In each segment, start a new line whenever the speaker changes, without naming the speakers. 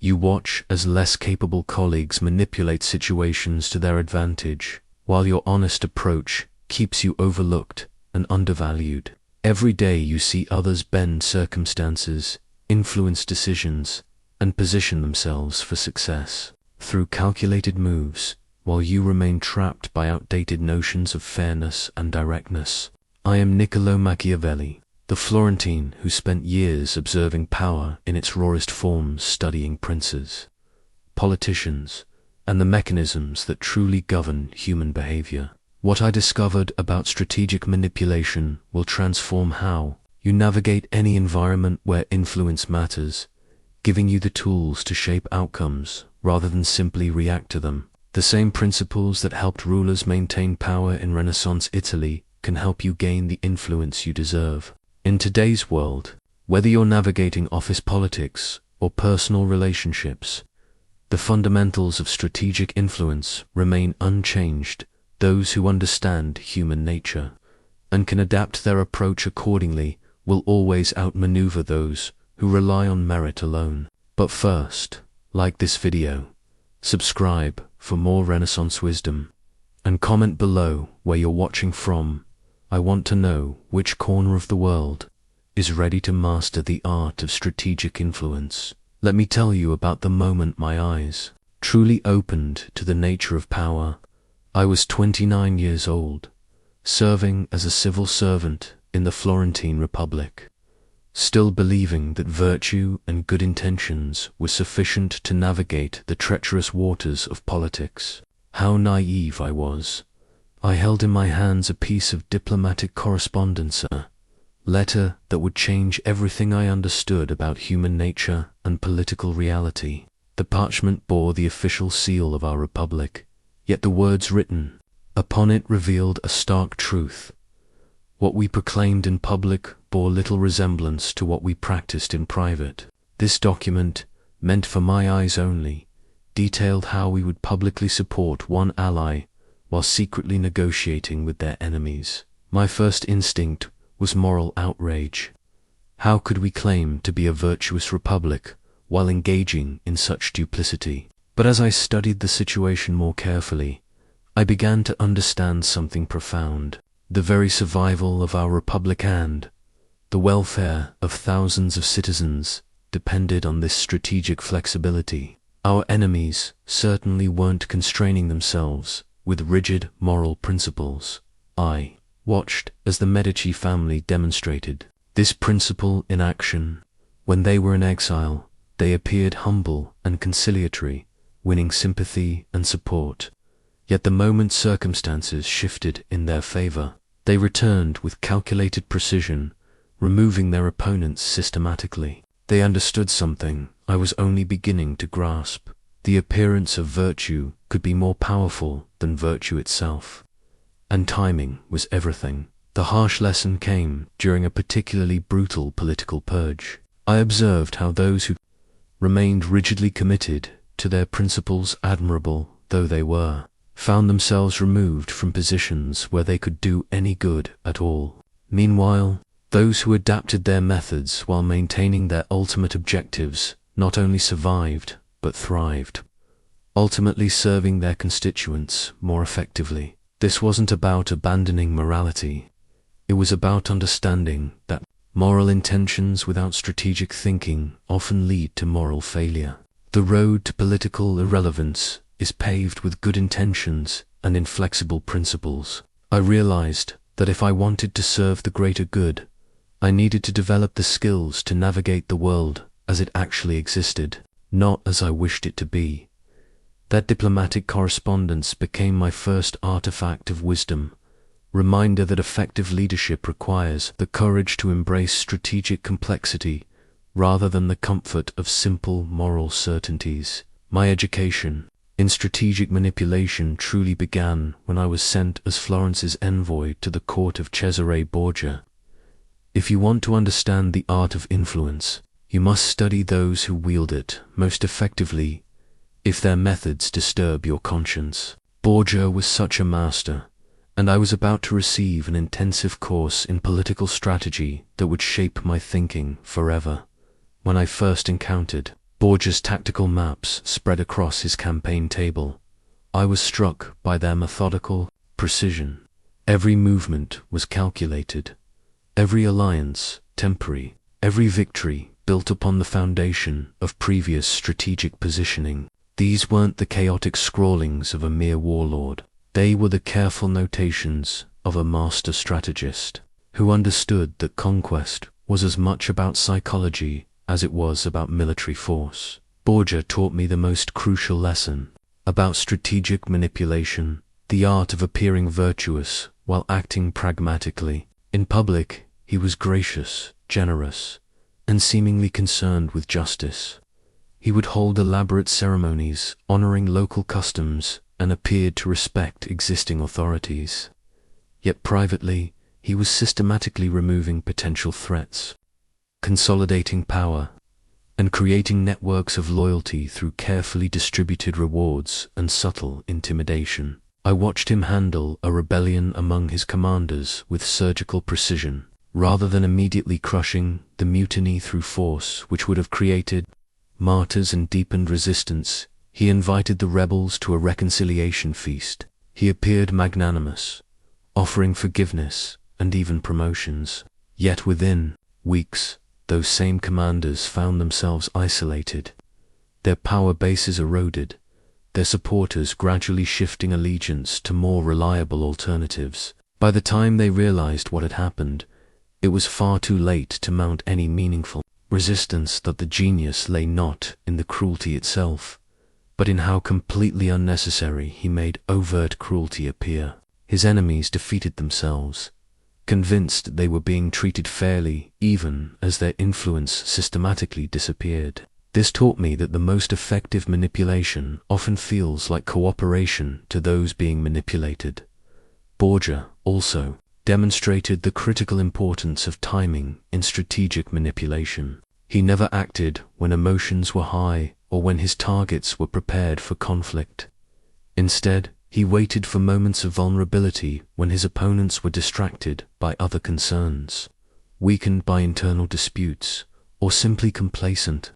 You watch as less capable colleagues manipulate situations to their advantage, while your honest approach keeps you overlooked and undervalued. Every day you see others bend circumstances, influence decisions, and position themselves for success through calculated moves, while you remain trapped by outdated notions of fairness and directness. I am Niccolò Machiavelli, the Florentine who spent years observing power in its rawest forms, studying princes, politicians, and the mechanisms that truly govern human behavior. What I discovered about strategic manipulation will transform how you navigate any environment where influence matters, giving you the tools to shape outcomes rather than simply react to them. The same principles that helped rulers maintain power in Renaissance Italy can help you gain the influence you deserve. In today's world, whether you're navigating office politics or personal relationships, the fundamentals of strategic influence remain unchanged. Those who understand human nature and can adapt their approach accordingly will always outmaneuver those who rely on merit alone. But first, like this video, subscribe for more Renaissance wisdom, and comment below where you're watching from. I want to know which corner of the world is ready to master the art of strategic influence. Let me tell you about the moment my eyes truly opened to the nature of power. I was 29 years old, serving as a civil servant in the Florentine Republic, still believing that virtue and good intentions were sufficient to navigate the treacherous waters of politics. How naive I was. I held in my hands a piece of diplomatic correspondence, a letter that would change everything I understood about human nature and political reality. The parchment bore the official seal of our republic, yet the words written upon it revealed a stark truth. What we proclaimed in public bore little resemblance to what we practiced in private. This document, meant for my eyes only, detailed how we would publicly support one ally while secretly negotiating with their enemies. My first instinct was moral outrage. How could we claim to be a virtuous republic while engaging in such duplicity? But as I studied the situation more carefully, I began to understand something profound. The very survival of our republic and the welfare of thousands of citizens depended on this strategic flexibility. Our enemies certainly weren't constraining themselves with rigid moral principles. I watched as the Medici family demonstrated this principle in action. When they were in exile, they appeared humble and conciliatory, winning sympathy and support. Yet the moment circumstances shifted in their favor, they returned with calculated precision, removing their opponents systematically. They understood something I was only beginning to grasp. The appearance of virtue could be more powerful than virtue itself, and timing was everything. The harsh lesson came during a particularly brutal political purge. I observed how those who remained rigidly committed to their principles, admirable though they were, found themselves removed from positions where they could do any good at all. Meanwhile, those who adapted their methods while maintaining their ultimate objectives not only survived, but thrived, ultimately serving their constituents more effectively. This wasn't about abandoning morality. It was about understanding that moral intentions without strategic thinking often lead to moral failure. The road to political irrelevance is paved with good intentions and inflexible principles. I realized that if I wanted to serve the greater good, I needed to develop the skills to navigate the world as it actually existed, not as I wished it to be. That diplomatic correspondence became my first artifact of wisdom, reminder that effective leadership requires the courage to embrace strategic complexity rather than the comfort of simple moral certainties. My education in strategic manipulation truly began when I was sent as Florence's envoy to the court of Cesare Borgia. If you want to understand the art of influence, you must study those who wield it most effectively if their methods disturb your conscience. Borgia was such a master, and I was about to receive an intensive course in political strategy that would shape my thinking forever. When I first encountered Borgia's tactical maps spread across his campaign table. I was struck by their methodical precision. Every movement was calculated, every alliance temporary, every victory built upon the foundation of previous strategic positioning. These weren't the chaotic scrawlings of a mere warlord. They were the careful notations of a master strategist who understood that conquest was as much about psychology as it was about military force. Borgia taught me the most crucial lesson about strategic manipulation, the art of appearing virtuous while acting pragmatically. In public, he was gracious, generous, and seemingly concerned with justice. He would hold elaborate ceremonies honoring local customs and appeared to respect existing authorities. Yet privately, he was systematically removing potential threats, consolidating power, and creating networks of loyalty through carefully distributed rewards and subtle intimidation. I watched him handle a rebellion among his commanders with surgical precision, rather than immediately crushing the mutiny through force which would have created martyrs and deepened resistance. He invited the rebels to a reconciliation feast. He appeared magnanimous, offering forgiveness and even promotions. Yet within weeks, those same commanders found themselves isolated, their power bases eroded, their supporters gradually shifting allegiance to more reliable alternatives. By the time they realized what had happened, it was far too late to mount any meaningful resistance. That the genius lay not in the cruelty itself, but in how completely unnecessary he made overt cruelty appear. His enemies defeated themselves, convinced they were being treated fairly even as their influence systematically disappeared. This taught me that the most effective manipulation often feels like cooperation to those being manipulated. Borgia also demonstrated the critical importance of timing in strategic manipulation. He never acted when emotions were high or when his targets were prepared for conflict. Instead, he waited for moments of vulnerability when his opponents were distracted by other concerns, weakened by internal disputes, or simply complacent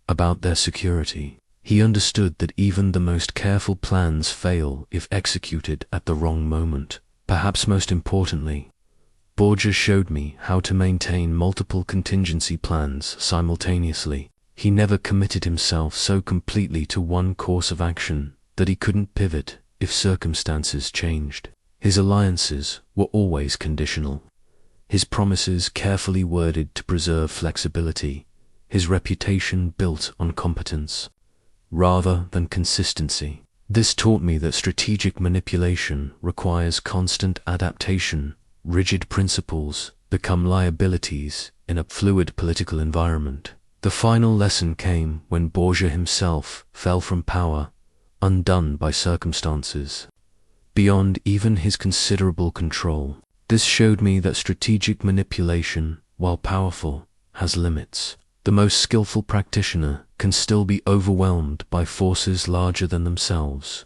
about their security. He understood that even the most careful plans fail if executed at the wrong moment. Perhaps most importantly, Borgia showed me how to maintain multiple contingency plans simultaneously. He never committed himself so completely to one course of action that he couldn't pivot if circumstances changed. His alliances were always conditional, his promises carefully worded to preserve flexibility, his reputation built on competence rather than consistency. This taught me that strategic manipulation requires constant adaptation. Rigid principles become liabilities in a fluid political environment. The final lesson came when Borgia himself fell from power, undone by circumstances beyond even his considerable control. This showed me that strategic manipulation, while powerful, has limits. The most skillful practitioner can still be overwhelmed by forces larger than themselves,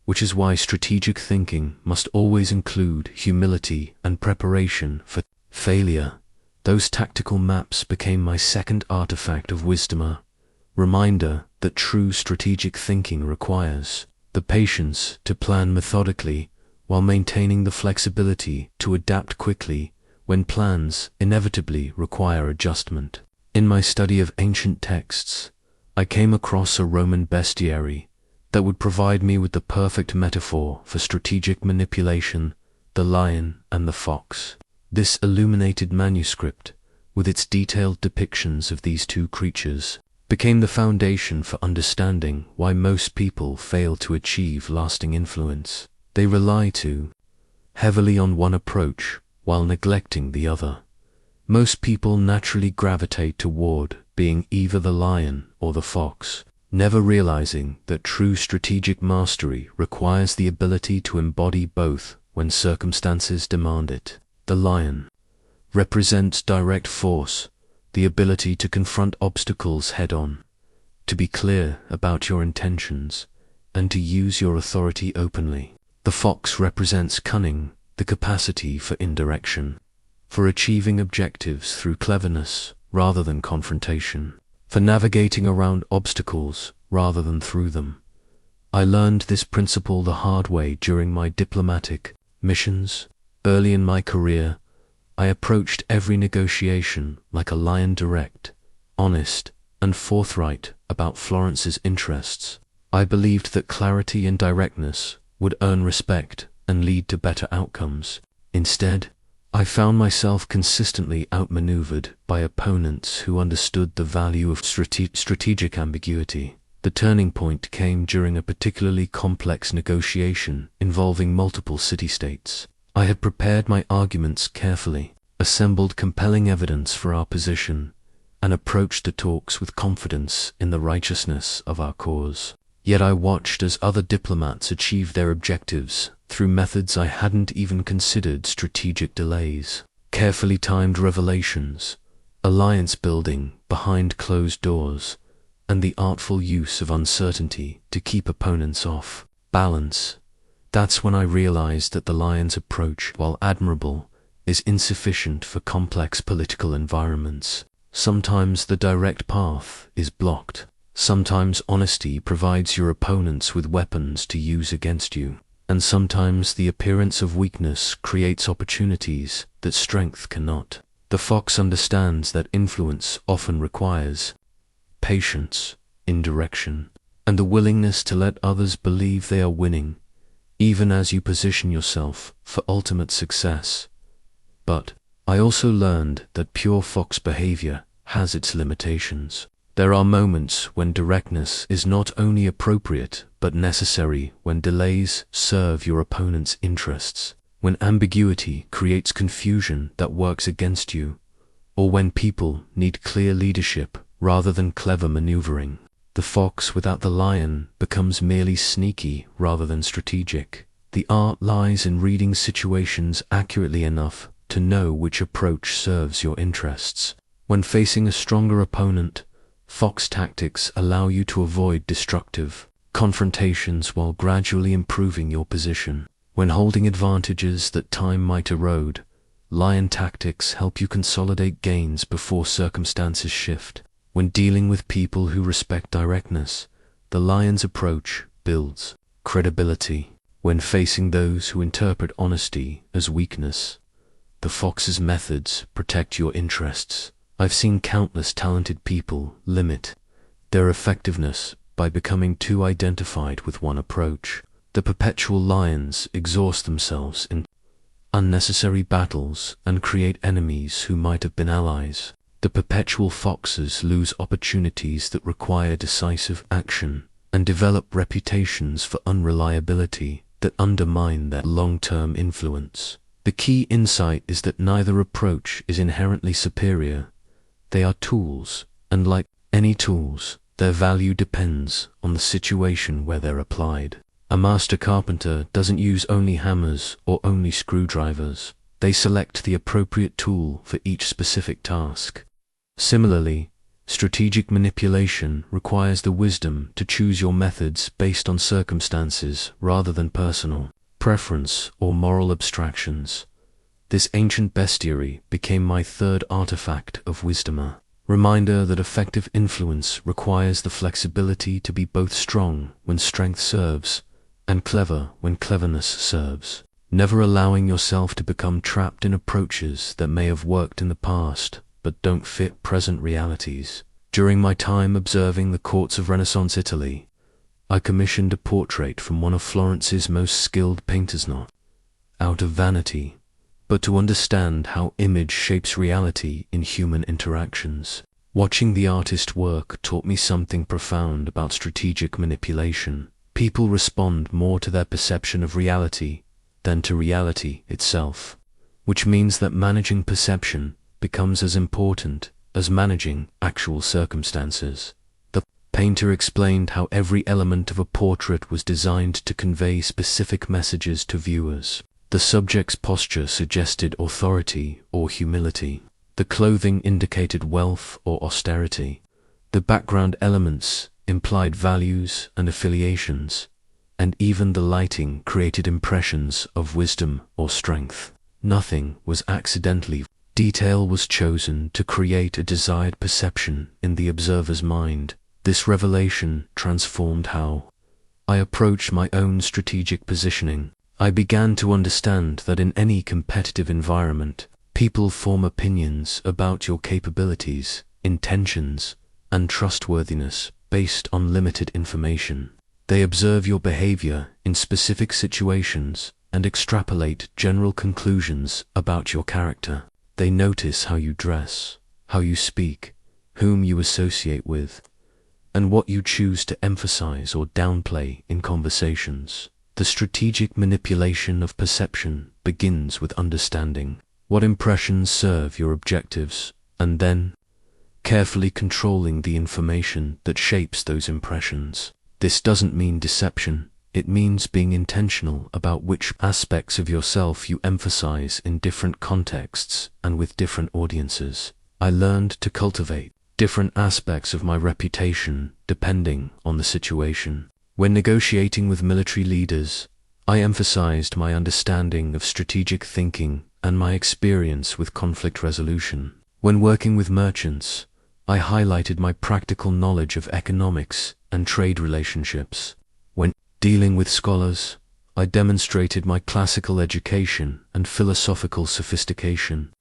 which is why strategic thinking must always include humility and preparation for failure. Those tactical maps became my second artifact of wisdom, a reminder that true strategic thinking requires the patience to plan methodically while maintaining the flexibility to adapt quickly when plans inevitably require adjustment. In my study of ancient texts, I came across a Roman bestiary that would provide me with the perfect metaphor for strategic manipulation: the lion and the fox. This illuminated manuscript, with its detailed depictions of these two creatures, became the foundation for understanding why most people fail to achieve lasting influence. They rely too heavily on one approach while neglecting the other. Most people naturally gravitate toward being either the lion or the fox, never realizing that true strategic mastery requires the ability to embody both when circumstances demand it. The lion represents direct force, the ability to confront obstacles head-on, to be clear about your intentions, and to use your authority openly. The fox represents cunning, the capacity for indirection, for achieving objectives through cleverness rather than confrontation. for navigating around obstacles rather than through them. I learned this principle the hard way during my diplomatic missions. Early in my career, I approached every negotiation like a lion, direct, honest, and forthright about Florence's interests. I believed that clarity and directness would earn respect and lead to better outcomes. Instead, I found myself consistently outmaneuvered by opponents who understood the value of strategic ambiguity. The turning point came during a particularly complex negotiation involving multiple city-states. I had prepared my arguments carefully, assembled compelling evidence for our position, and approached the talks with confidence in the righteousness of our cause. Yet I watched as other diplomats achieved their objectives through methods I hadn't even considered: strategic delays, carefully timed revelations, alliance building behind closed doors, and the artful use of uncertainty to keep opponents off balance. That's when I realized that the lion's approach, while admirable, is insufficient for complex political environments. Sometimes the direct path is blocked. Sometimes honesty provides your opponents with weapons to use against you. And sometimes the appearance of weakness creates opportunities that strength cannot. The fox understands that influence often requires patience, indirection, and the willingness to let others believe they are winning, even as you position yourself for ultimate success. But I also learned that pure fox behavior has its limitations. There are moments when directness is not only appropriate but necessary, when delays serve your opponent's interests, when ambiguity creates confusion that works against you, or when people need clear leadership rather than clever maneuvering. The fox without the lion becomes merely sneaky rather than strategic. The art lies in reading situations accurately enough to know which approach serves your interests. When facing a stronger opponent, fox tactics allow you to avoid destructive confrontations while gradually improving your position. When holding advantages that time might erode, lion tactics help you consolidate gains before circumstances shift. When dealing with people who respect directness, the lion's approach builds credibility. When facing those who interpret honesty as weakness, the fox's methods protect your interests. I've seen countless talented people limit their effectiveness by becoming too identified with one approach. The perpetual lions exhaust themselves in unnecessary battles and create enemies who might have been allies. The perpetual foxes lose opportunities that require decisive action and develop reputations for unreliability that undermine their long-term influence. The key insight is that neither approach is inherently superior. They are tools, and like any tools, their value depends on the situation where they're applied. A master carpenter doesn't use only hammers or only screwdrivers. They select the appropriate tool for each specific task. Similarly, strategic manipulation requires the wisdom to choose your methods based on circumstances rather than personal preference or moral abstractions. This ancient bestiary became my third artifact of wisdom, a reminder that effective influence requires the flexibility to be both strong when strength serves and clever when cleverness serves, never allowing yourself to become trapped in approaches that may have worked in the past but don't fit present realities. During my time observing the courts of Renaissance Italy, I commissioned a portrait from one of Florence's most skilled painters, not out of vanity, but to understand how image shapes reality in human interactions. Watching the artist work taught me something profound about strategic manipulation. People respond more to their perception of reality than to reality itself, which means that managing perception becomes as important as managing actual circumstances. The painter explained how every element of a portrait was designed to convey specific messages to viewers. The subject's posture suggested authority or humility. The clothing indicated wealth or austerity. The background elements implied values and affiliations, and even the lighting created impressions of wisdom or strength. Nothing was accidentally detail was chosen to create a desired perception in the observer's mind. This revelation transformed how I approached my own strategic positioning. I began to understand that in any competitive environment, people form opinions about your capabilities, intentions, and trustworthiness based on limited information. They observe your behavior in specific situations and extrapolate general conclusions about your character. They notice how you dress, how you speak, whom you associate with, and what you choose to emphasize or downplay in conversations. The strategic manipulation of perception begins with understanding what impressions serve your objectives, and then carefully controlling the information that shapes those impressions. This doesn't mean deception. It means being intentional about which aspects of yourself you emphasize in different contexts and with different audiences. I learned to cultivate different aspects of my reputation depending on the situation. When negotiating with military leaders, I emphasized my understanding of strategic thinking and my experience with conflict resolution. When working with merchants, I highlighted my practical knowledge of economics and trade relationships. When dealing with scholars, I demonstrated my classical education and philosophical sophistication.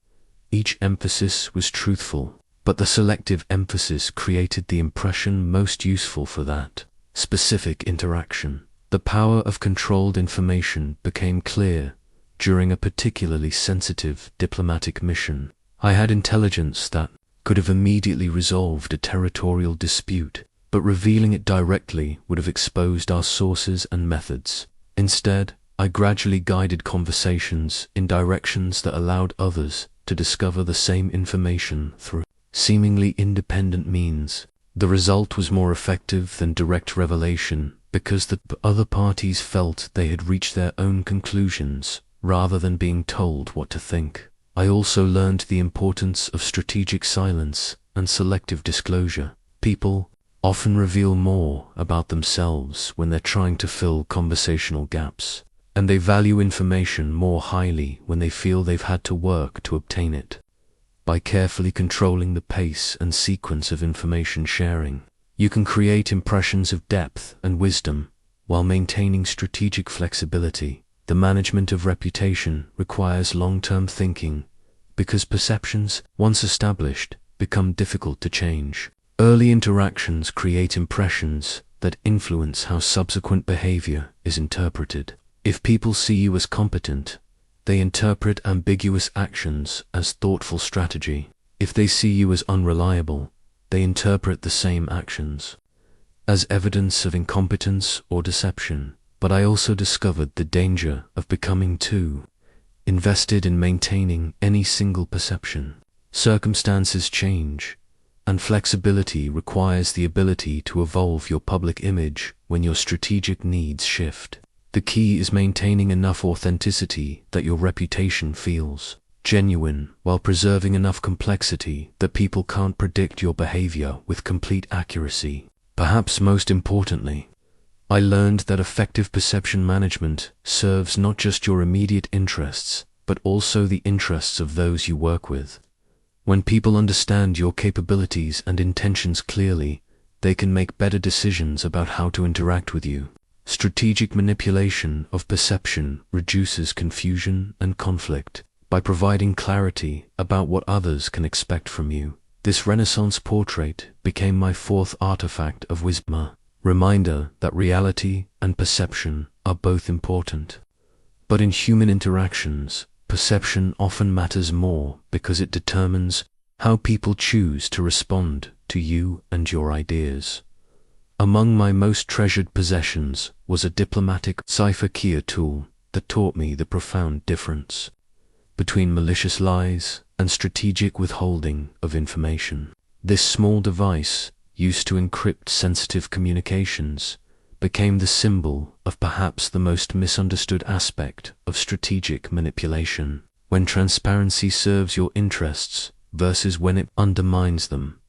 Each emphasis was truthful, but the selective emphasis created the impression most useful for that specific interaction. The power of controlled information became clear during a particularly sensitive diplomatic mission. I had intelligence that could have immediately resolved a territorial dispute, but revealing it directly would have exposed our sources and methods. Instead, I gradually guided conversations in directions that allowed others to discover the same information through seemingly independent means. The result was more effective than direct revelation because the other parties felt they had reached their own conclusions rather than being told what to think. I also learned the importance of strategic silence and selective disclosure. People often reveal more about themselves when they're trying to fill conversational gaps, and they value information more highly when they feel they've had to work to obtain it. By carefully controlling the pace and sequence of information sharing, you can create impressions of depth and wisdom while maintaining strategic flexibility. The management of reputation requires long-term thinking because perceptions, once established, become difficult to change. Early interactions create impressions that influence how subsequent behavior is interpreted. If people see you as competent, they interpret ambiguous actions as thoughtful strategy. If they see you as unreliable, they interpret the same actions as evidence of incompetence or deception. But I also discovered the danger of becoming too invested in maintaining any single perception. Circumstances change, and flexibility requires the ability to evolve your public image when your strategic needs shift. The key is maintaining enough authenticity that your reputation feels genuine while preserving enough complexity that people can't predict your behavior with complete accuracy. Perhaps most importantly, I learned that effective perception management serves not just your immediate interests, but also the interests of those you work with. When people understand your capabilities and intentions clearly, they can make better decisions about how to interact with you. Strategic manipulation of perception reduces confusion and conflict by providing clarity about what others can expect from you. This Renaissance portrait became my fourth artifact of wisdom, a reminder that reality and perception are both important. But in human interactions, perception often matters more because it determines how people choose to respond to you and your ideas. Among my most treasured possessions was a diplomatic cipher-key tool that taught me the profound difference between malicious lies and strategic withholding of information. This small device, used to encrypt sensitive communications, became the symbol of perhaps the most misunderstood aspect of strategic manipulation: when transparency serves your interests versus when it undermines them.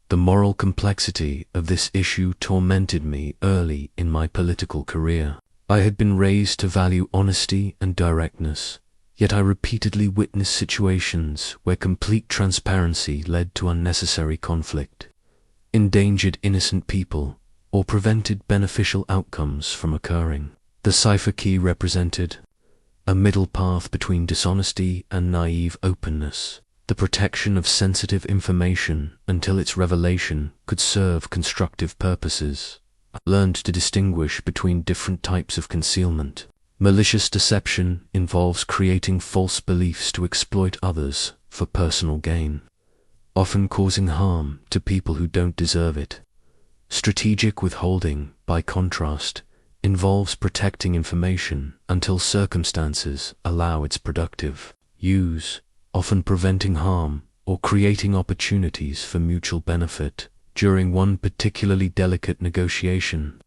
The moral complexity of this issue tormented me early in my political career. I had been raised to value honesty and directness, Yet I repeatedly witnessed situations where complete transparency led to unnecessary conflict, endangered innocent people, or prevented beneficial outcomes from occurring. The cipher key represented a middle path between dishonesty and naive openness, the protection of sensitive information until its revelation could serve constructive purposes. I learned to distinguish between different types of concealment. Malicious deception involves creating false beliefs to exploit others for personal gain, often causing harm to people who don't deserve it. Strategic withholding, by contrast, involves protecting information until circumstances allow its productive use, often preventing harm or creating opportunities for mutual benefit. During one particularly delicate negotiation,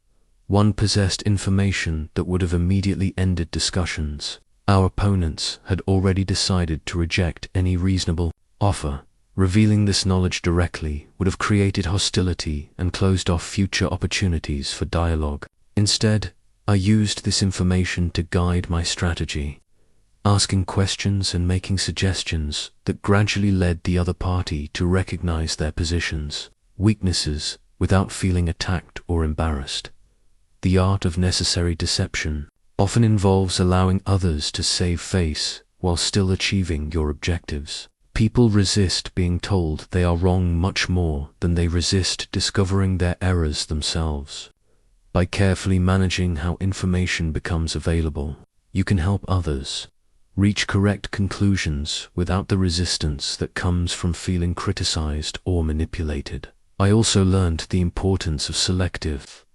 one possessed information that would have immediately ended discussions. Our opponents had already decided to reject any reasonable offer. Revealing this knowledge directly would have created hostility and closed off future opportunities for dialogue. Instead, I used this information to guide my strategy, asking questions and making suggestions that gradually led the other party to recognize their positions, weaknesses, without feeling attacked or embarrassed. The art of necessary deception often involves allowing others to save face while still achieving your objectives. People resist being told they are wrong much more than they resist discovering their errors themselves. By carefully managing how information becomes available, you can help others reach correct conclusions without the resistance that comes from feeling criticized or manipulated. I also learned the importance of selective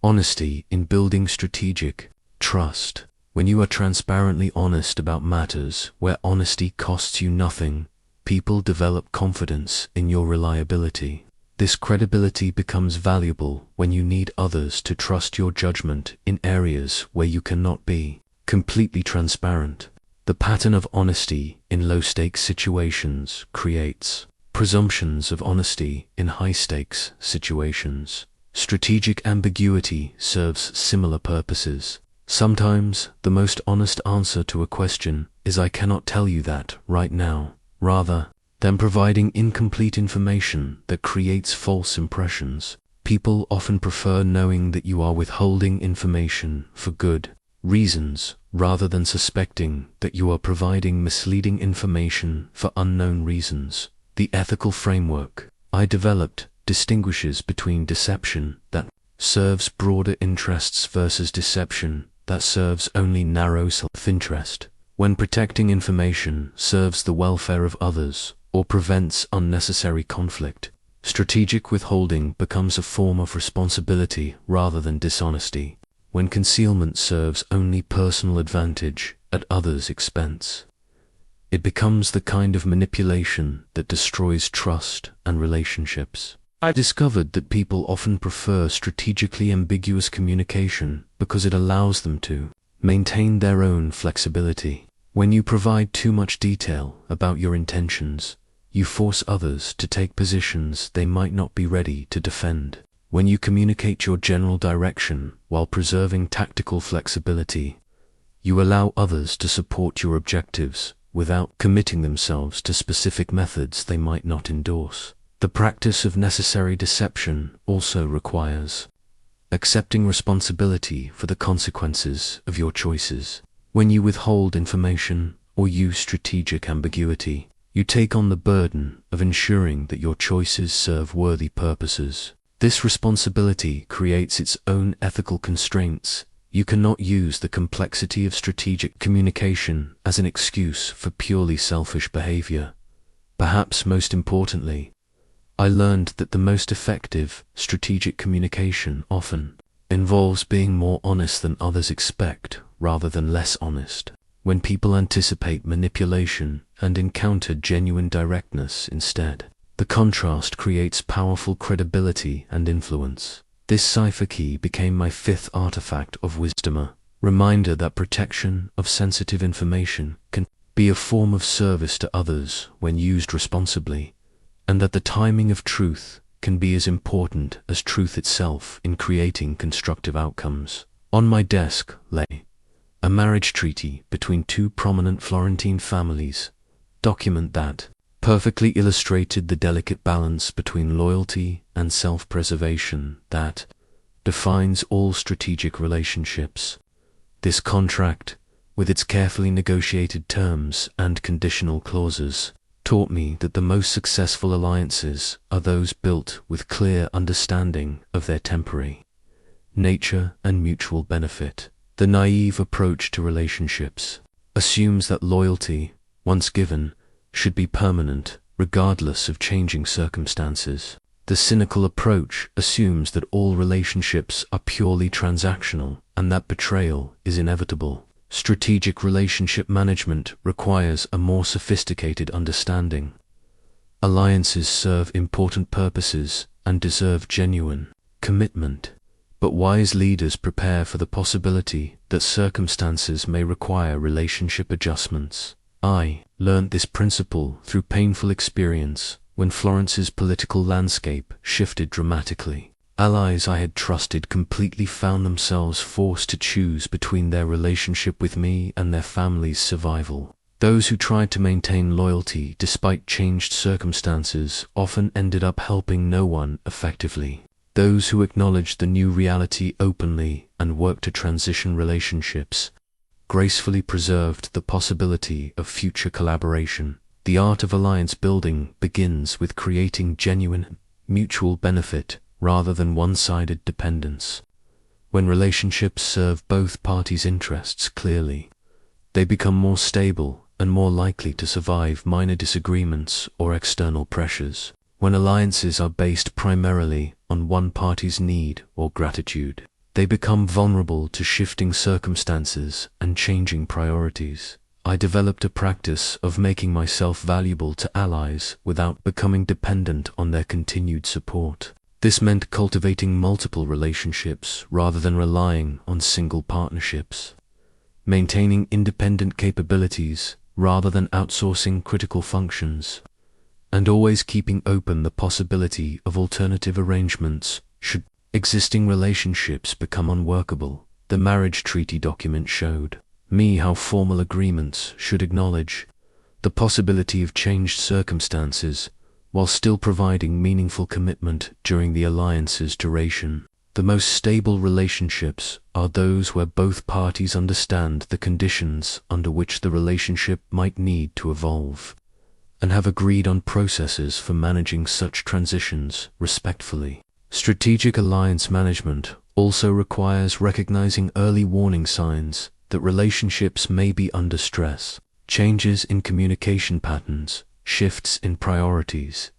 honesty in building strategic trust. When you are transparently honest about matters where honesty costs you nothing, people develop confidence in your reliability. This credibility becomes valuable when you need others to trust your judgment in areas where you cannot be completely transparent. The pattern of honesty in low-stakes situations creates presumptions of honesty in high-stakes situations. Strategic ambiguity serves similar purposes. Sometimes the most honest answer to a question is "I cannot tell you that right now," rather than providing incomplete information that creates false impressions. People often prefer knowing that you are withholding information for good reasons rather than suspecting that you are providing misleading information for unknown reasons. The ethical framework I developed distinguishes between deception that serves broader interests versus deception that serves only narrow self-interest. When protecting information serves the welfare of others or prevents unnecessary conflict, strategic withholding becomes a form of responsibility rather than dishonesty. When concealment serves only personal advantage at others' expense, it becomes the kind of manipulation that destroys trust and relationships. I discovered that people often prefer strategically ambiguous communication because it allows them to maintain their own flexibility. When you provide too much detail about your intentions, you force others to take positions they might not be ready to defend. When you communicate your general direction while preserving tactical flexibility, you allow others to support your objectives without committing themselves to specific methods they might not endorse. The practice of necessary deception also requires accepting responsibility for the consequences of your choices. When you withhold information or use strategic ambiguity, you take on the burden of ensuring that your choices serve worthy purposes. This responsibility creates its own ethical constraints. You cannot use the complexity of strategic communication as an excuse for purely selfish behavior. Perhaps most importantly, I learned that the most effective strategic communication often involves being more honest than others expect rather than less honest. When people anticipate manipulation and encounter genuine directness instead, the contrast creates powerful credibility and influence. This cipher key became my fifth artifact of wisdom, a reminder that protection of sensitive information can be a form of service to others when used responsibly, and that the timing of truth can be as important as truth itself in creating constructive outcomes. On my desk lay a marriage treaty between two prominent Florentine families, document that perfectly illustrated the delicate balance between loyalty and self-preservation that defines all strategic relationships. This contract, with its carefully negotiated terms and conditional clauses, taught me that the most successful alliances are those built with clear understanding of their temporary nature and mutual benefit. The naive approach to relationships assumes that loyalty, once given, should be permanent, regardless of changing circumstances. The cynical approach assumes that all relationships are purely transactional and that betrayal is inevitable. Strategic relationship management requires a more sophisticated understanding. Alliances serve important purposes and deserve genuine commitment, but wise leaders prepare for the possibility that circumstances may require relationship adjustments. I learned this principle through painful experience when Florence's political landscape shifted dramatically. Allies I had trusted completely found themselves forced to choose between their relationship with me and their family's survival. Those who tried to maintain loyalty despite changed circumstances often ended up helping no one effectively. Those who acknowledged the new reality openly and worked to transition relationships gracefully preserved the possibility of future collaboration. The art of alliance building begins with creating genuine, mutual benefit rather than one-sided dependence. When relationships serve both parties' interests clearly, they become more stable and more likely to survive minor disagreements or external pressures. When alliances are based primarily on one party's need or gratitude, they become vulnerable to shifting circumstances and changing priorities. I developed a practice of making myself valuable to allies without becoming dependent on their continued support. This meant cultivating multiple relationships rather than relying on single partnerships, maintaining independent capabilities rather than outsourcing critical functions, and always keeping open the possibility of alternative arrangements should existing relationships become unworkable. The marriage treaty document showed me how formal agreements should acknowledge the possibility of changed circumstances while still providing meaningful commitment during the alliance's duration. The most stable relationships are those where both parties understand the conditions under which the relationship might need to evolve, and have agreed on processes for managing such transitions respectfully. Strategic alliance management also requires recognizing early warning signs that relationships may be under stress. Changes in communication patterns, shifts in priorities,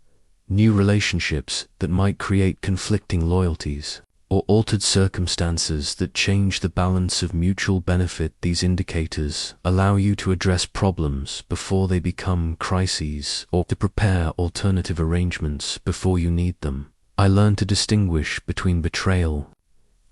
new relationships that might create conflicting loyalties, or altered circumstances that change the balance of mutual benefit. These indicators allow you to address problems before they become crises or to prepare alternative arrangements before you need them. I learned to distinguish between betrayal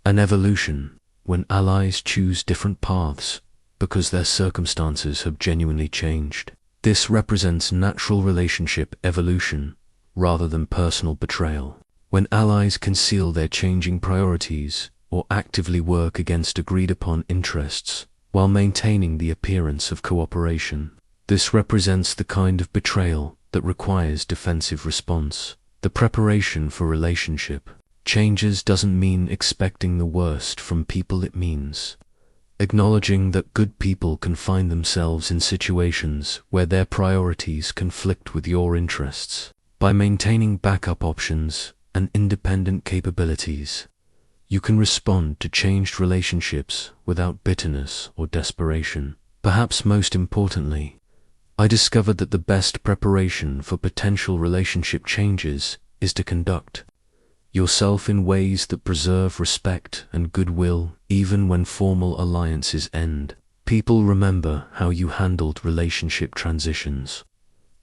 and evolution when allies choose different paths because their circumstances have genuinely changed. This represents natural relationship evolution rather than personal betrayal. When allies conceal their changing priorities or actively work against agreed-upon interests while maintaining the appearance of cooperation, this represents the kind of betrayal that requires defensive response. The preparation for relationship changes doesn't mean expecting the worst from people. It means acknowledging that good people can find themselves in situations where their priorities conflict with your interests. By maintaining backup options and independent capabilities, you can respond to changed relationships without bitterness or desperation. Perhaps most importantly, I discovered that the best preparation for potential relationship changes is to conduct yourself in ways that preserve respect and goodwill even when formal alliances end. People remember how you handled relationship transitions,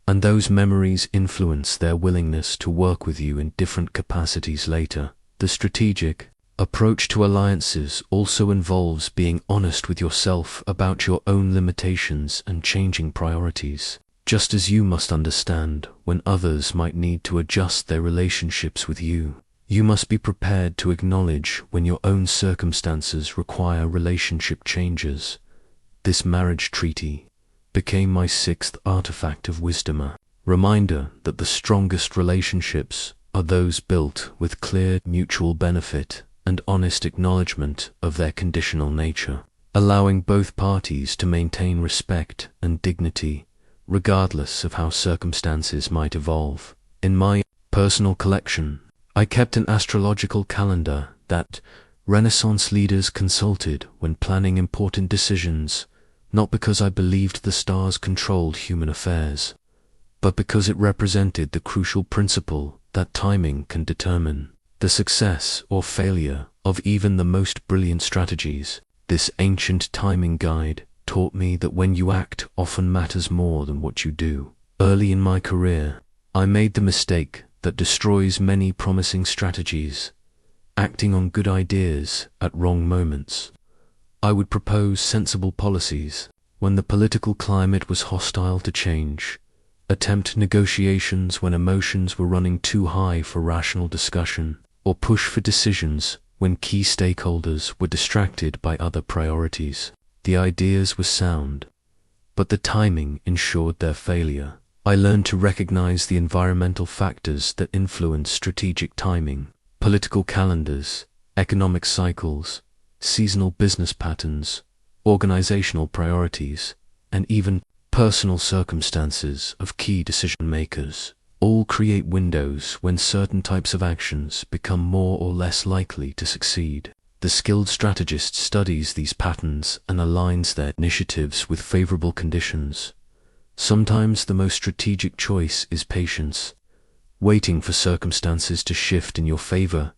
and those memories influence their willingness to work with you in different capacities later. The strategic approach to alliances also involves being honest with yourself about your own limitations and changing priorities. Just as you must understand when others might need to adjust their relationships with you, you must be prepared to acknowledge when your own circumstances require relationship changes this marriage treaty became my sixth artifact of wisdom, a reminder that the strongest relationships are those built with clear mutual benefit and honest acknowledgement of their conditional nature, allowing both parties to maintain respect and dignity regardless of how circumstances might evolve. In my personal collection, I kept an astrological calendar that Renaissance leaders consulted when planning important decisions, not because I believed the stars controlled human affairs, but because it represented the crucial principle that timing can determine the success or failure of even the most brilliant strategies. This ancient timing guide taught me that when you act often matters more than what you do. Early in my career, I made the mistake that destroys many promising strategies, acting on good ideas at wrong moments. I would propose sensible policies when the political climate was hostile to change, attempt negotiations when emotions were running too high for rational discussion, or push for decisions when key stakeholders were distracted by other priorities. The ideas were sound, but the timing ensured their failure. I learned to recognize the environmental factors that influence strategic timing: political calendars, economic cycles, seasonal business patterns, organizational priorities, and even personal circumstances of key decision makers. All create windows when certain types of actions become more or less likely to succeed. The skilled strategist studies these patterns and aligns their initiatives with favorable conditions. Sometimes the most strategic choice is patience, waiting for circumstances to shift in your favor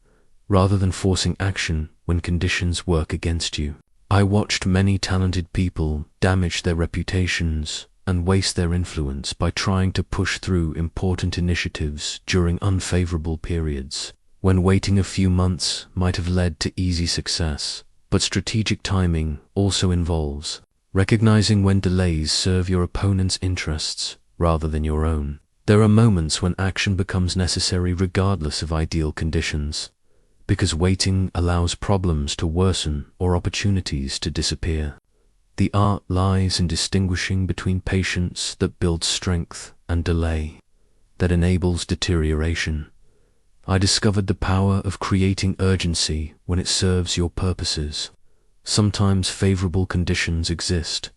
rather than forcing action when conditions work against you. I watched many talented people damage their reputations and waste their influence by trying to push through important initiatives during unfavorable periods, when waiting a few months might have led to easy success. But strategic timing also involves recognizing when delays serve your opponent's interests rather than your own. There are moments when action becomes necessary regardless of ideal conditions, because waiting allows problems to worsen or opportunities to disappear. The art lies in distinguishing between patience that builds strength and delay that enables deterioration. I discovered the power of creating urgency when it serves your purposes. Sometimes favorable conditions exist,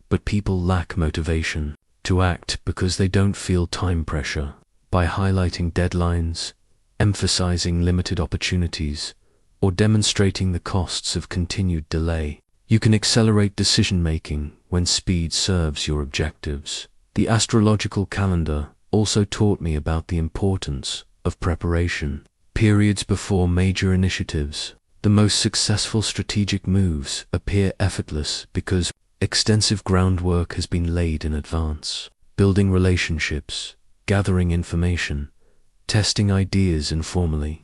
but people lack motivation to act because they don't feel time pressure. By highlighting deadlines, emphasizing limited opportunities, or demonstrating the costs of continued delay, you can accelerate decision-making when speed serves your objectives. The astrological calendar also taught me about the importance of preparation. Periods before major initiatives, the most successful strategic moves appear effortless because extensive groundwork has been laid in advance. Building relationships, gathering information, testing ideas informally,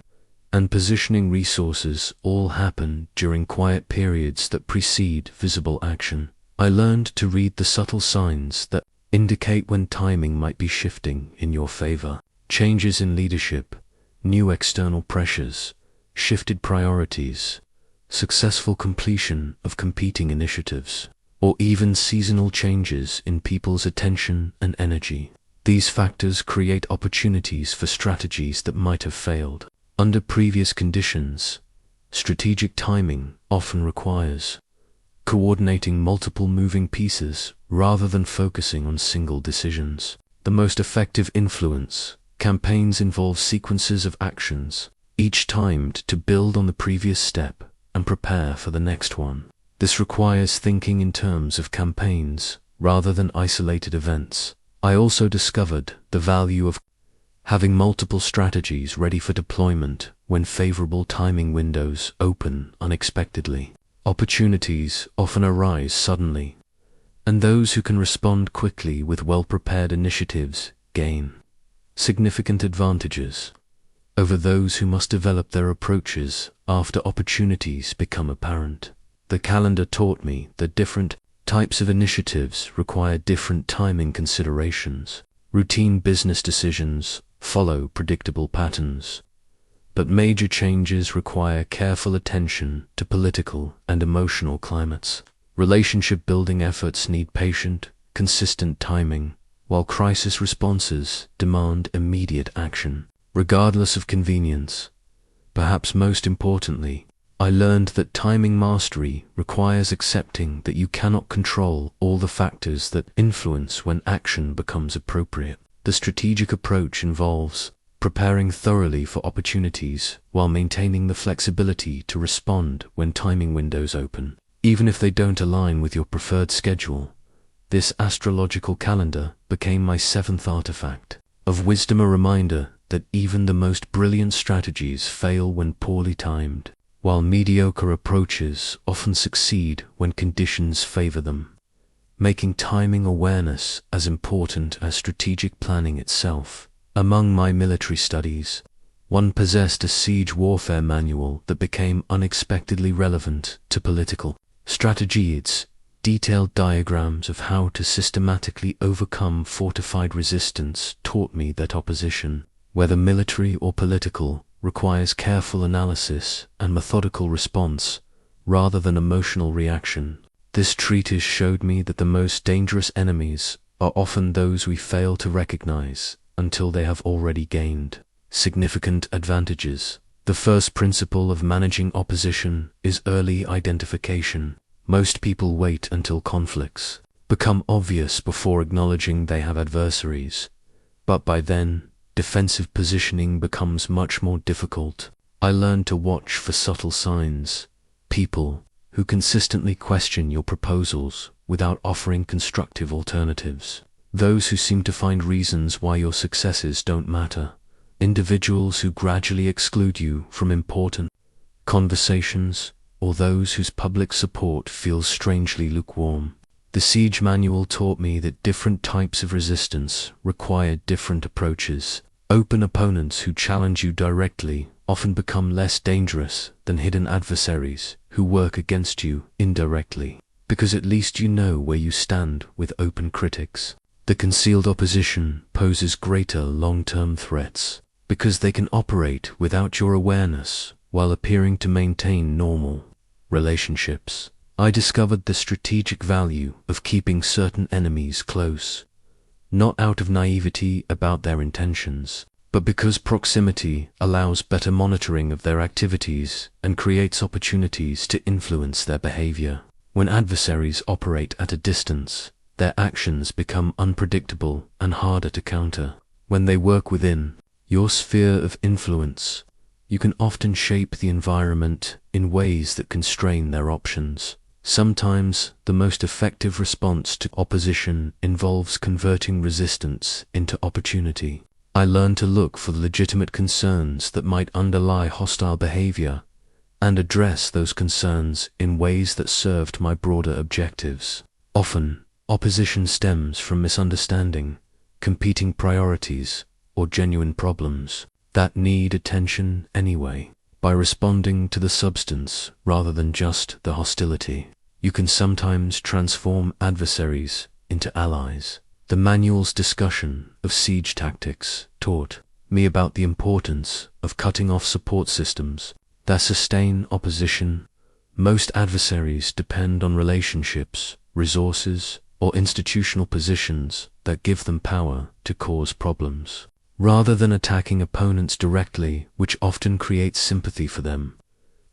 and positioning resources all happen during quiet periods that precede visible action. I learned to read the subtle signs that indicate when timing might be shifting in your favor. Changes in leadership, new external pressures, shifted priorities, successful completion of competing initiatives, or even seasonal changes in people's attention and energy. These factors create opportunities for strategies that might have failed. Under previous conditions, strategic timing often requires coordinating multiple moving pieces rather than focusing on single decisions. The most effective influence campaigns involve sequences of actions, each timed to build on the previous step and prepare for the next one. This requires thinking in terms of campaigns rather than isolated events. I also discovered the value of having multiple strategies ready for deployment when favorable timing windows open unexpectedly. Opportunities often arise suddenly, and those who can respond quickly with well-prepared initiatives gain significant advantages over those who must develop their approaches after opportunities become apparent. The calendar taught me that different types of initiatives require different timing considerations. Routine business decisions follow predictable patterns, but major changes require careful attention to political and emotional climates. Relationship-building efforts need patient, consistent timing, while crisis responses demand immediate action, regardless of convenience. Perhaps most importantly, I learned that timing mastery requires accepting that you cannot control all the factors that influence when action becomes appropriate. The strategic approach involves preparing thoroughly for opportunities while maintaining the flexibility to respond when timing windows open, even if they don't align with your preferred schedule. This astrological calendar became my seventh artifact of wisdom, a reminder that even the most brilliant strategies fail when poorly timed, while mediocre approaches often succeed when conditions favor them, making timing awareness as important as strategic planning itself. Among my military studies, one possessed a siege warfare manual that became unexpectedly relevant to political strategy. Its detailed diagrams of how to systematically overcome fortified resistance taught me that opposition, whether military or political, requires careful analysis and methodical response rather than emotional reaction. This treatise showed me that the most dangerous enemies are often those we fail to recognize until they have already gained significant advantages. The first principle of managing opposition is early identification. Most people wait until conflicts become obvious before acknowledging they have adversaries, but by then, defensive positioning becomes much more difficult. I learned to watch for subtle signs, people who consistently question your proposals without offering constructive alternatives, those who seem to find reasons why your successes don't matter, individuals who gradually exclude you from important conversations, or those whose public support feels strangely lukewarm. The Siege Manual taught me that different types of resistance require different approaches. Open opponents who challenge you directly often become less dangerous than hidden adversaries who work against you indirectly, because at least you know where you stand with open critics. The concealed opposition poses greater long-term threats because they can operate without your awareness while appearing to maintain normal relationships. I discovered the strategic value of keeping certain enemies close, not out of naivety about their intentions, but because proximity allows better monitoring of their activities and creates opportunities to influence their behavior. When adversaries operate at a distance, their actions become unpredictable and harder to counter. When they work within your sphere of influence, you can often shape the environment in ways that constrain their options. Sometimes the most effective response to opposition involves converting resistance into opportunity. I learned to look for legitimate concerns that might underlie hostile behavior and address those concerns in ways that served my broader objectives. Often, opposition stems from misunderstanding, competing priorities, or genuine problems that need attention anyway. By responding to the substance rather than just the hostility, you can sometimes transform adversaries into allies. The manual's discussion of siege tactics taught me about the importance of cutting off support systems that sustain opposition. Most adversaries depend on relationships, resources, or institutional positions that give them power to cause problems, rather than attacking opponents directly, which often creates sympathy for them.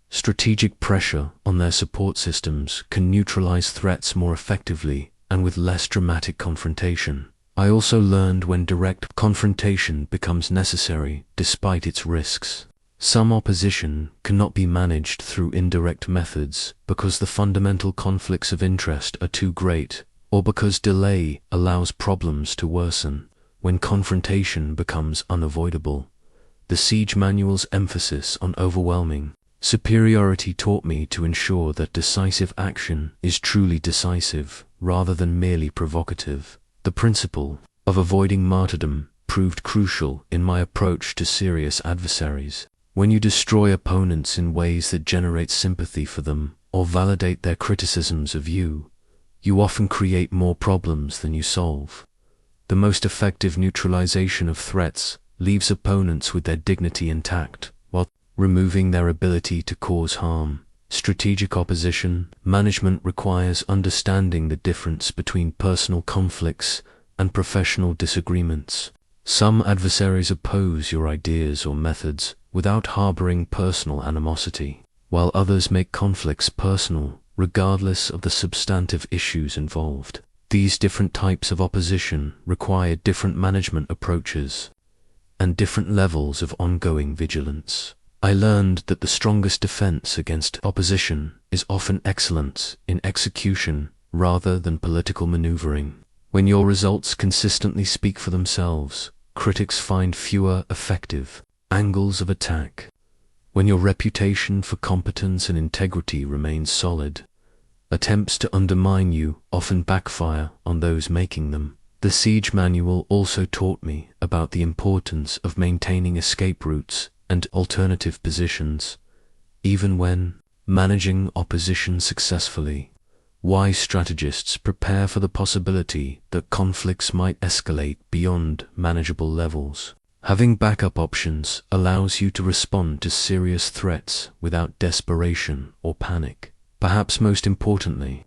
Strategic pressure on their support systems can neutralize threats more effectively and with less dramatic confrontation. I also learned when direct confrontation becomes necessary despite its risks. Some opposition cannot be managed through indirect methods because the fundamental conflicts of interest are too great, or because delay allows problems to worsen. When confrontation becomes unavoidable, the Siege Manual's emphasis on overwhelming superiority taught me to ensure that decisive action is truly decisive rather than merely provocative. The principle of avoiding martyrdom proved crucial in my approach to serious adversaries. When you destroy opponents in ways that generate sympathy for them or validate their criticisms of you, you often create more problems than you solve. The most effective neutralization of threats leaves opponents with their dignity intact, while removing their ability to cause harm. Strategic opposition management requires understanding the difference between personal conflicts and professional disagreements. Some adversaries oppose your ideas or methods without harboring personal animosity, while others make conflicts personal, regardless of the substantive issues involved. These different types of opposition require different management approaches and different levels of ongoing vigilance. I learned that the strongest defense against opposition is often excellence in execution rather than political maneuvering. When your results consistently speak for themselves, critics find fewer effective angles of attack. When your reputation for competence and integrity remains solid, attempts to undermine you often backfire on those making them. The Siege Manual also taught me about the importance of maintaining escape routes and alternative positions, even when managing opposition successfully. Wise strategists prepare for the possibility that conflicts might escalate beyond manageable levels. Having backup options allows you to respond to serious threats without desperation or panic. Perhaps most importantly,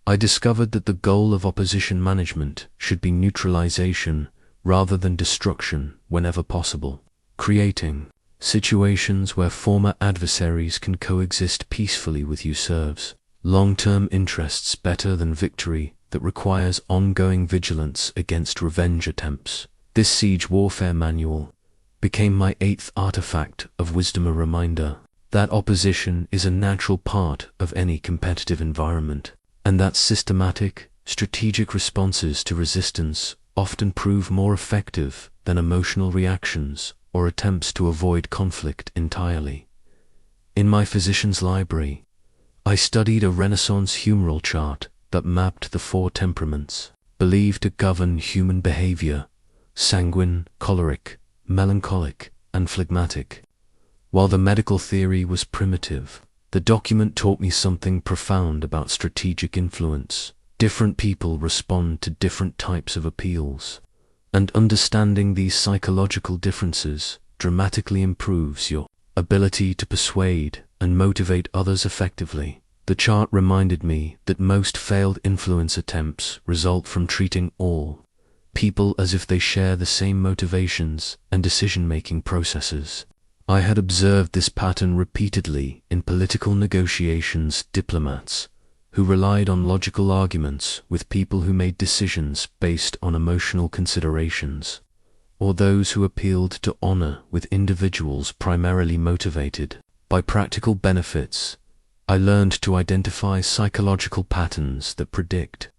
I discovered that the goal of opposition management should be neutralization rather than destruction whenever possible. Creating situations where former adversaries can coexist peacefully with you serves long-term interests better than victory that requires ongoing vigilance against revenge attempts. This siege warfare manual became my 8th artifact of wisdom, a reminder that opposition is a natural part of any competitive environment, and that systematic, strategic responses to resistance often prove more effective than emotional reactions or attempts to avoid conflict entirely. In my physician's library, I studied a Renaissance humoral chart that mapped the 4 temperaments believed to govern human behavior: sanguine, choleric, melancholic, and phlegmatic. While the medical theory was primitive, the document taught me something profound about strategic influence. Different people respond to different types of appeals, and understanding these psychological differences dramatically improves your ability to persuade and motivate others effectively. The chart reminded me that most failed influence attempts result from treating all people as if they share the same motivations and decision-making processes. I had observed this pattern repeatedly in political negotiations. Diplomats who relied on logical arguments with people who made decisions based on emotional considerations, or those who appealed to honor with individuals primarily motivated by practical benefits. I learned to identify psychological patterns that predict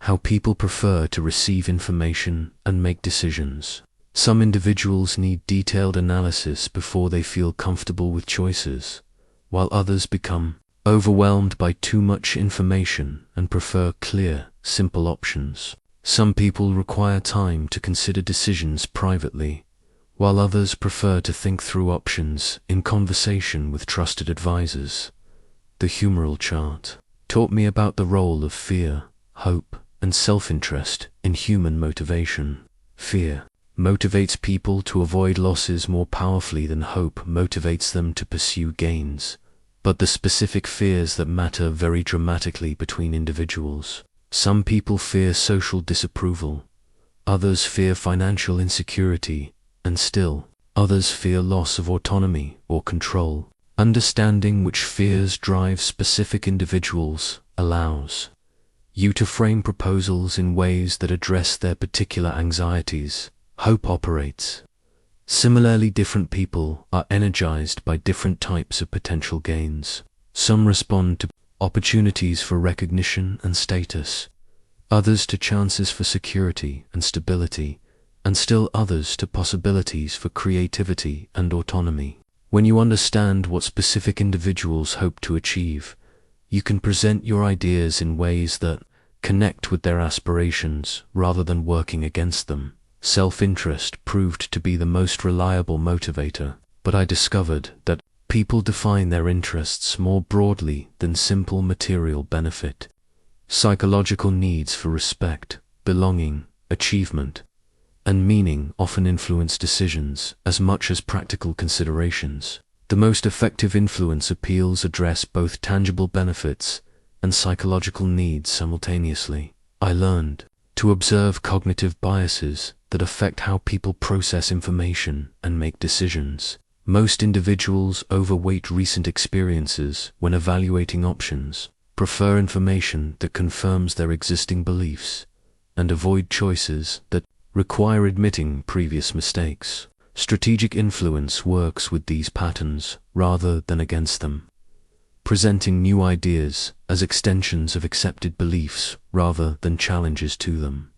how people prefer to receive information and make decisions. Some individuals need detailed analysis before they feel comfortable with choices, while others become overwhelmed by too much information and prefer clear, simple options. Some people require time to consider decisions privately, while others prefer to think through options in conversation with trusted advisors. The humoral chart taught me about the role of fear, hope, and self-interest in human motivation. Fear motivates people to avoid losses more powerfully than hope motivates them to pursue gains, but the specific fears that matter vary dramatically between individuals. Some people fear social disapproval, others fear financial insecurity, and still others fear loss of autonomy or control. Understanding which fears drive specific individuals allows you to frame proposals in ways that address their particular anxieties. Hope operates similarly. Different people are energized by different types of potential gains. Some respond to opportunities for recognition and status, others to chances for security and stability, and still others to possibilities for creativity and autonomy. When you understand what specific individuals hope to achieve, you can present your ideas in ways that connect with their aspirations rather than working against them. Self-interest proved to be the most reliable motivator, but I discovered that people define their interests more broadly than simple material benefit. Psychological needs for respect, belonging, achievement, and meaning often influence decisions as much as practical considerations. The most effective influence appeals address both tangible benefits and psychological needs simultaneously. I learned to observe cognitive biases that affect how people process information and make decisions. Most individuals overweight recent experiences when evaluating options, prefer information that confirms their existing beliefs, and avoid choices that require admitting previous mistakes. Strategic influence works with these patterns rather than against them, presenting new ideas as extensions of accepted beliefs rather than challenges to them.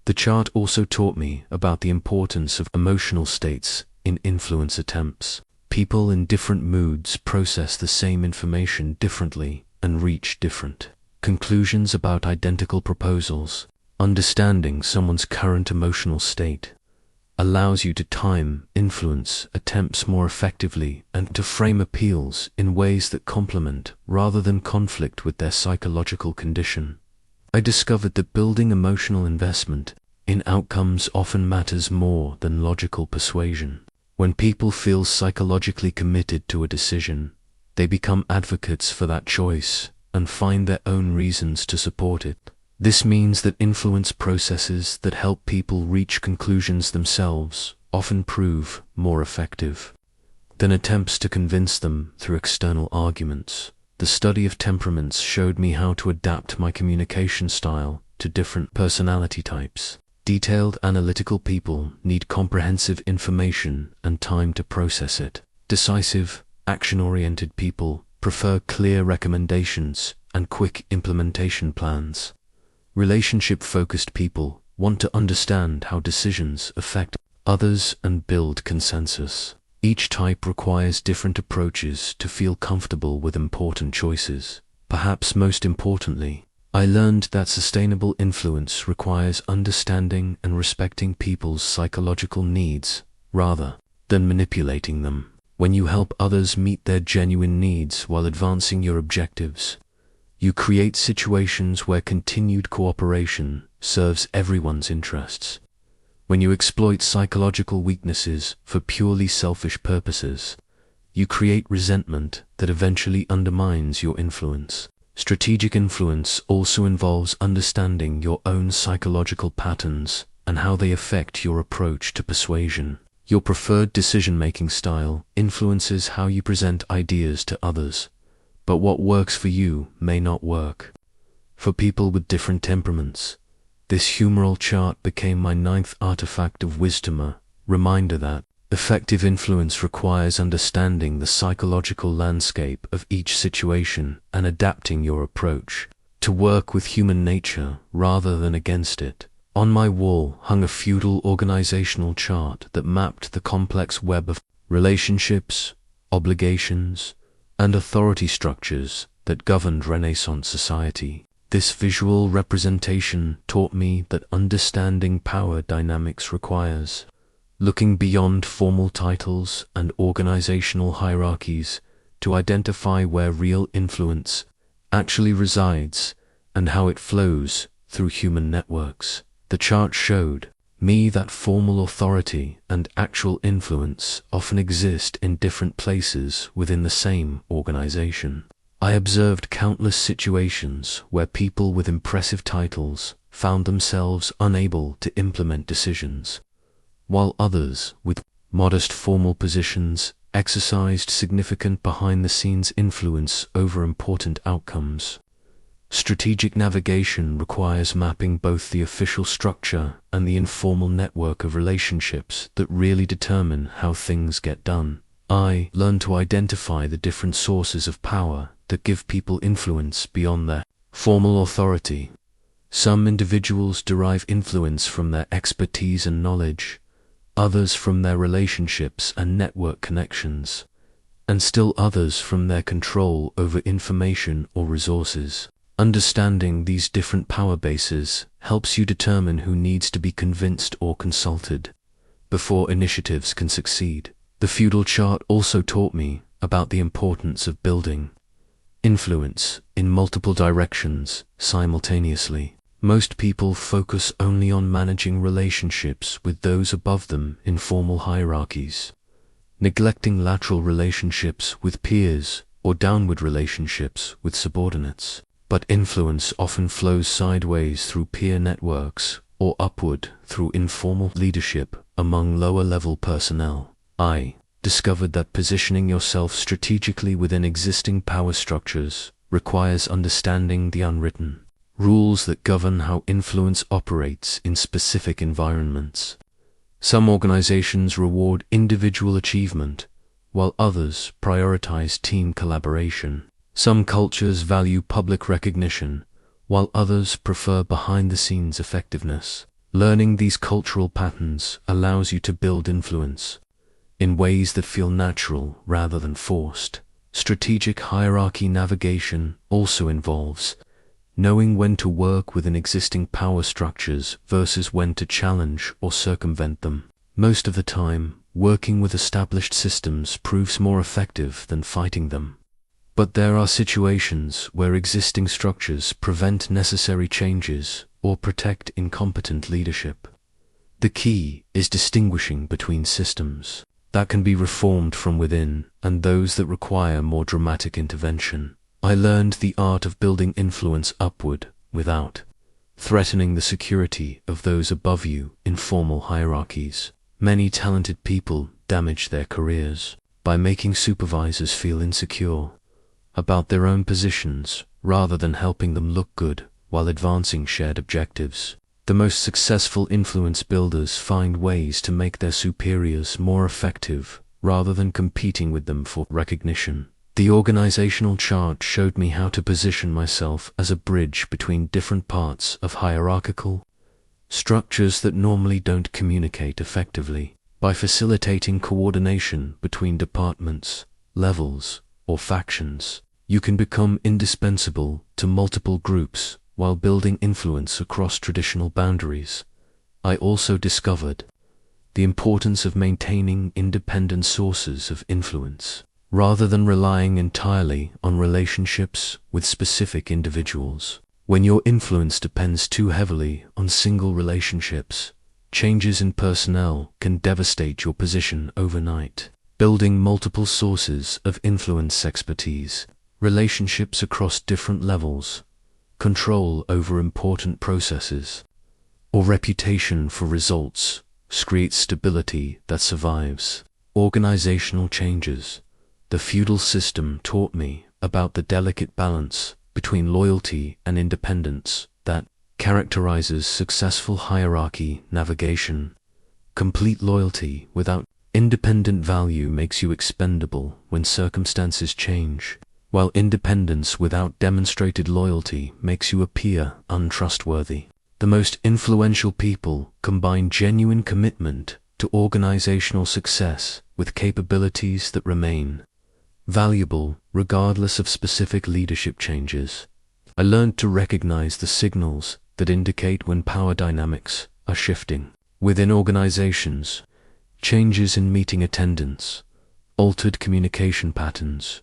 The chart also taught me about the importance of emotional states in influence attempts. People in different moods process the same information differently and reach different conclusions about identical proposals. Understanding someone's current emotional state allows you to time influence attempts more effectively and to frame appeals in ways that complement rather than conflict with their psychological condition. I discovered that building emotional investment in outcomes often matters more than logical persuasion. When people feel psychologically committed to a decision, they become advocates for that choice and find their own reasons to support it. This means that influence processes that help people reach conclusions themselves often prove more effective than attempts to convince them through external arguments. The study of temperaments showed me how to adapt my communication style to different personality types. Detailed, analytical people need comprehensive information and time to process it. Decisive, action-oriented people prefer clear recommendations and quick implementation plans. Relationship-focused people want to understand how decisions affect others and build consensus. Each type requires different approaches to feel comfortable with important choices. Perhaps most importantly, I learned that sustainable influence requires understanding and respecting people's psychological needs rather than manipulating them. When you help others meet their genuine needs while advancing your objectives, you create situations where continued cooperation serves everyone's interests. When you exploit psychological weaknesses for purely selfish purposes, you create resentment that eventually undermines your influence. Strategic influence also involves understanding your own psychological patterns and how they affect your approach to persuasion. Your preferred decision-making style influences how you present ideas to others, but what works for you may not work for people with different temperaments. This humoral chart became my 9th artifact of wisdom, a reminder that effective influence requires understanding the psychological landscape of each situation and adapting your approach to work with human nature rather than against it. On my wall hung a feudal organizational chart that mapped the complex web of relationships, obligations, and authority structures that governed Renaissance society. This visual representation taught me that understanding power dynamics requires looking beyond formal titles and organizational hierarchies to identify where real influence actually resides and how it flows through human networks. The chart showed me that formal authority and actual influence often exist in different places within the same organization. I observed countless situations where people with impressive titles found themselves unable to implement decisions, while others with modest formal positions exercised significant behind-the-scenes influence over important outcomes. Strategic navigation requires mapping both the official structure and the informal network of relationships that really determine how things get done. I learned to identify the different sources of power that give people influence beyond their formal authority. Some individuals derive influence from their expertise and knowledge, others from their relationships and network connections, and still others from their control over information or resources. Understanding these different power bases helps you determine who needs to be convinced or consulted before initiatives can succeed. The feudal chart also taught me about the importance of building influence in multiple directions simultaneously. Most people focus only on managing relationships with those above them in formal hierarchies. neglecting lateral relationships with peers or downward relationships with subordinates. But influence often flows sideways through peer networks or upward through informal leadership among lower-level personnel. I discovered that positioning yourself strategically within existing power structures requires understanding the unwritten rules that govern how influence operates in specific environments. Some organizations reward individual achievement, while others prioritize team collaboration. Some cultures value public recognition, while others prefer behind-the-scenes effectiveness. Learning these cultural patterns allows you to build influence in ways that feel natural rather than forced. Strategic hierarchy navigation also involves knowing when to work within existing power structures versus when to challenge or circumvent them. Most of the time, working with established systems proves more effective than fighting them. But there are situations where existing structures prevent necessary changes or protect incompetent leadership. The key is distinguishing between systems that can be reformed from within and those that require more dramatic intervention. I learned the art of building influence upward without threatening the security of those above you in formal hierarchies. Many talented people damage their careers by making supervisors feel insecure about their own positions rather than helping them look good while advancing shared objectives. The most successful influence builders find ways to make their superiors more effective rather than competing with them for recognition. The organizational chart showed me how to position myself as a bridge between different parts of hierarchical structures that normally don't communicate effectively. By facilitating coordination between departments, levels, or factions, you can become indispensable to multiple groups while building influence across traditional boundaries. I also discovered the importance of maintaining independent sources of influence, rather than relying entirely on relationships with specific individuals. When your influence depends too heavily on single relationships, changes in personnel can devastate your position overnight. Building multiple sources of influence expertise, relationships across different levels, control over important processes, or reputation for results creates stability that survives organizational changes. The feudal system taught me about the delicate balance between loyalty and independence that characterizes successful hierarchy navigation. Complete loyalty without independent value makes you expendable when circumstances change, while independence without demonstrated loyalty makes you appear untrustworthy. The most influential people combine genuine commitment to organizational success with capabilities that remain valuable regardless of specific leadership changes. I learned to recognize the signals that indicate when power dynamics are shifting. Within organizations, changes in meeting attendance, altered communication patterns,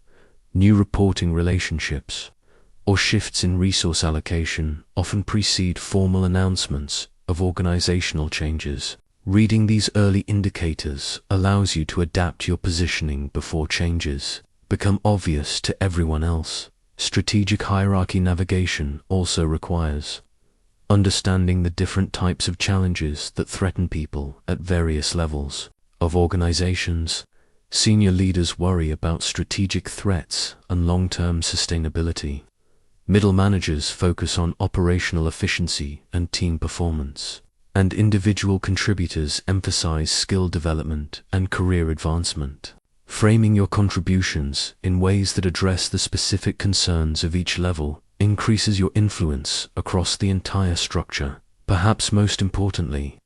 new reporting relationships, or shifts in resource allocation often precede formal announcements of organizational changes. Reading these early indicators allows you to adapt your positioning before changes become obvious to everyone else. Strategic hierarchy navigation also requires understanding the different types of challenges that threaten people at various levels of organizations. Senior leaders worry about strategic threats and long-term sustainability. Middle managers focus on operational efficiency and team performance, and individual contributors emphasize skill development and career advancement. Framing your contributions in ways that address the specific concerns of each level increases your influence across the entire structure. Perhaps most importantly,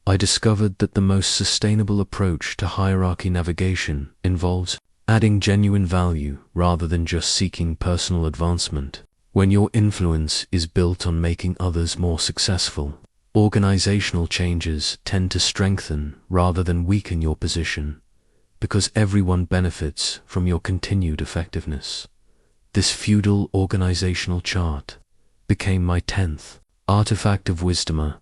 I discovered that the most sustainable approach to hierarchy navigation involves adding genuine value rather than just seeking personal advancement. When your influence is built on making others more successful, organizational changes tend to strengthen rather than weaken your position, because everyone benefits from your continued effectiveness. This feudal organizational chart became my 10th artifact of wisdom, a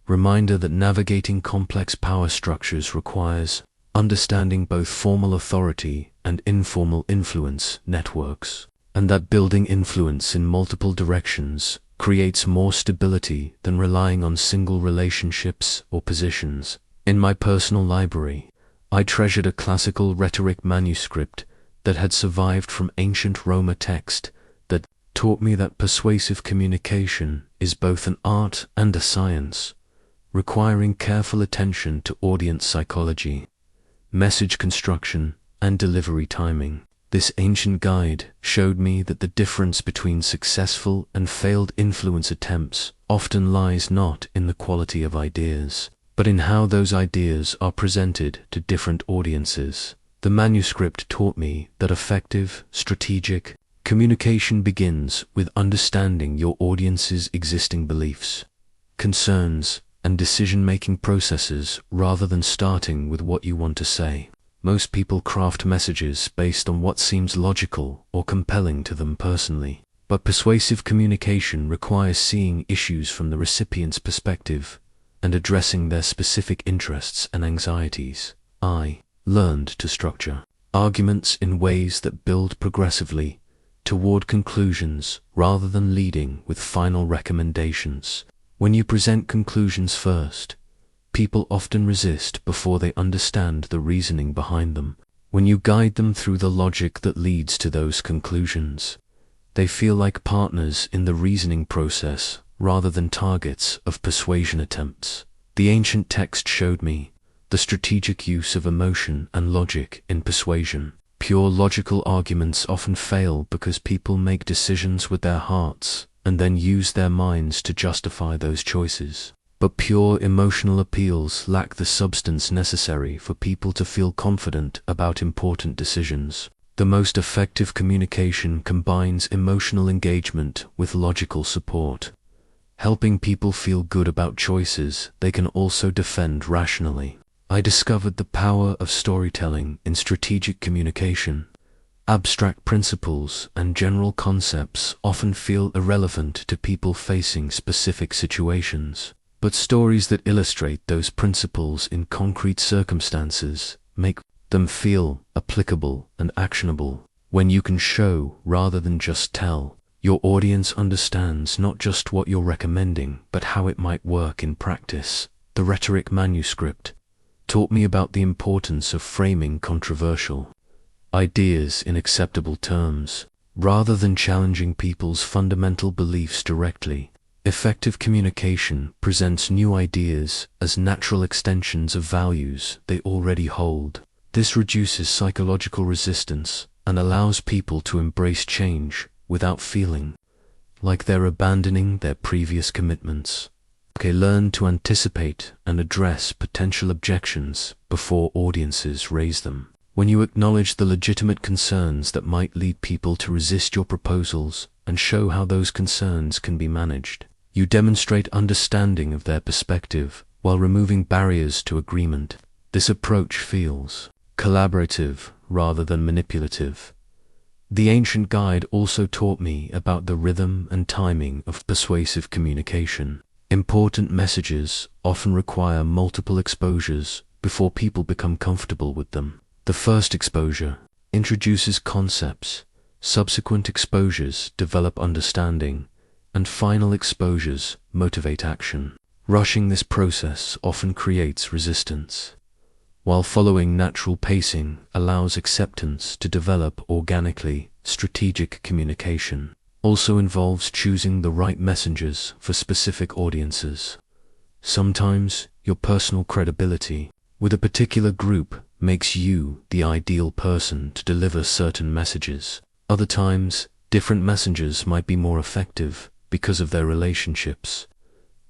reminder that navigating complex power structures requires understanding both formal authority and informal influence networks, and that building influence in multiple directions creates more stability than relying on single relationships or positions. In my personal library, I treasured a classical rhetoric manuscript that had survived from ancient Roma text that taught me that persuasive communication is both an art and a science, requiring careful attention to audience psychology, message construction, and delivery timing. This ancient guide showed me that the difference between successful and failed influence attempts often lies not in the quality of ideas, but in how those ideas are presented to different audiences. The manuscript taught me that effective, strategic communication begins with understanding your audience's existing beliefs, concerns, and decision-making processes rather than starting with what you want to say. Most people craft messages based on what seems logical or compelling to them personally, but persuasive communication requires seeing issues from the recipient's perspective and addressing their specific interests and anxieties. I learned to structure arguments in ways that build progressively toward conclusions rather than leading with final recommendations. When you present conclusions first, people often resist before they understand the reasoning behind them. When you guide them through the logic that leads to those conclusions, they feel like partners in the reasoning process rather than targets of persuasion attempts. The ancient text showed me the strategic use of emotion and logic in persuasion. Pure logical arguments often fail because people make decisions with their hearts and then use their minds to justify those choices. But pure emotional appeals lack the substance necessary for people to feel confident about important decisions. The most effective communication combines emotional engagement with logical support, helping people feel good about choices they can also defend rationally. I discovered the power of storytelling in strategic communication. Abstract principles and general concepts often feel irrelevant to people facing specific situations. But stories that illustrate those principles in concrete circumstances make them feel applicable and actionable. When you can show rather than just tell, your audience understands not just what you're recommending, but how it might work in practice. The rhetoric manuscript taught me about the importance of framing controversial ideas in acceptable terms, rather than challenging people's fundamental beliefs directly. Effective communication presents new ideas as natural extensions of values they already hold. This reduces psychological resistance and allows people to embrace change without feeling like they're abandoning their previous commitments. Learn to anticipate and address potential objections before audiences raise them. When you acknowledge the legitimate concerns that might lead people to resist your proposals and show how those concerns can be managed, you demonstrate understanding of their perspective while removing barriers to agreement. This approach feels collaborative rather than manipulative. The ancient guide also taught me about the rhythm and timing of persuasive communication. Important messages often require multiple exposures before people become comfortable with them. The first exposure introduces concepts, subsequent exposures develop understanding, and final exposures motivate action. Rushing this process often creates resistance, while following natural pacing allows acceptance to develop organically. Strategic communication also involves choosing the right messengers for specific audiences. Sometimes your personal credibility with a particular group makes you the ideal person to deliver certain messages. Other times, different messengers might be more effective because of their relationships,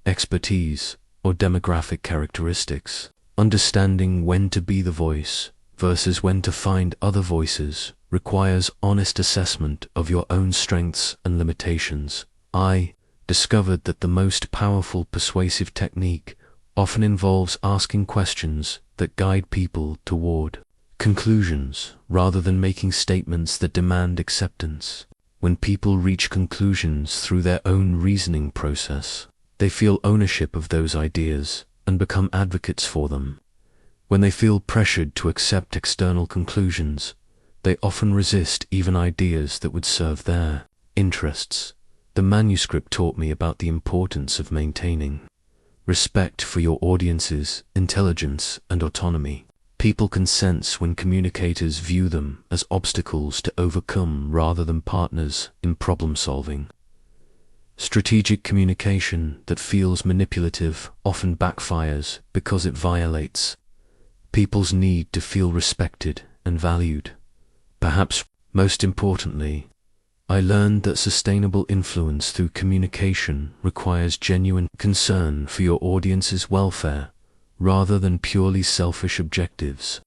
expertise, or demographic characteristics. Understanding when to be the voice versus when to find other voices requires honest assessment of your own strengths and limitations. I discovered that the most powerful persuasive technique often involves asking questions that guide people toward conclusions rather than making statements that demand acceptance. When people reach conclusions through their own reasoning process, they feel ownership of those ideas and become advocates for them. When they feel pressured to accept external conclusions, they often resist even ideas that would serve their interests. The manuscript taught me about the importance of maintaining respect for your audience's intelligence and autonomy. People can sense when communicators view them as obstacles to overcome rather than partners in problem solving. Strategic communication that feels manipulative often backfires because it violates people's need to feel respected and valued. Perhaps most importantly, I learned that sustainable influence through communication requires genuine concern for your audience's welfare rather than purely selfish objectives.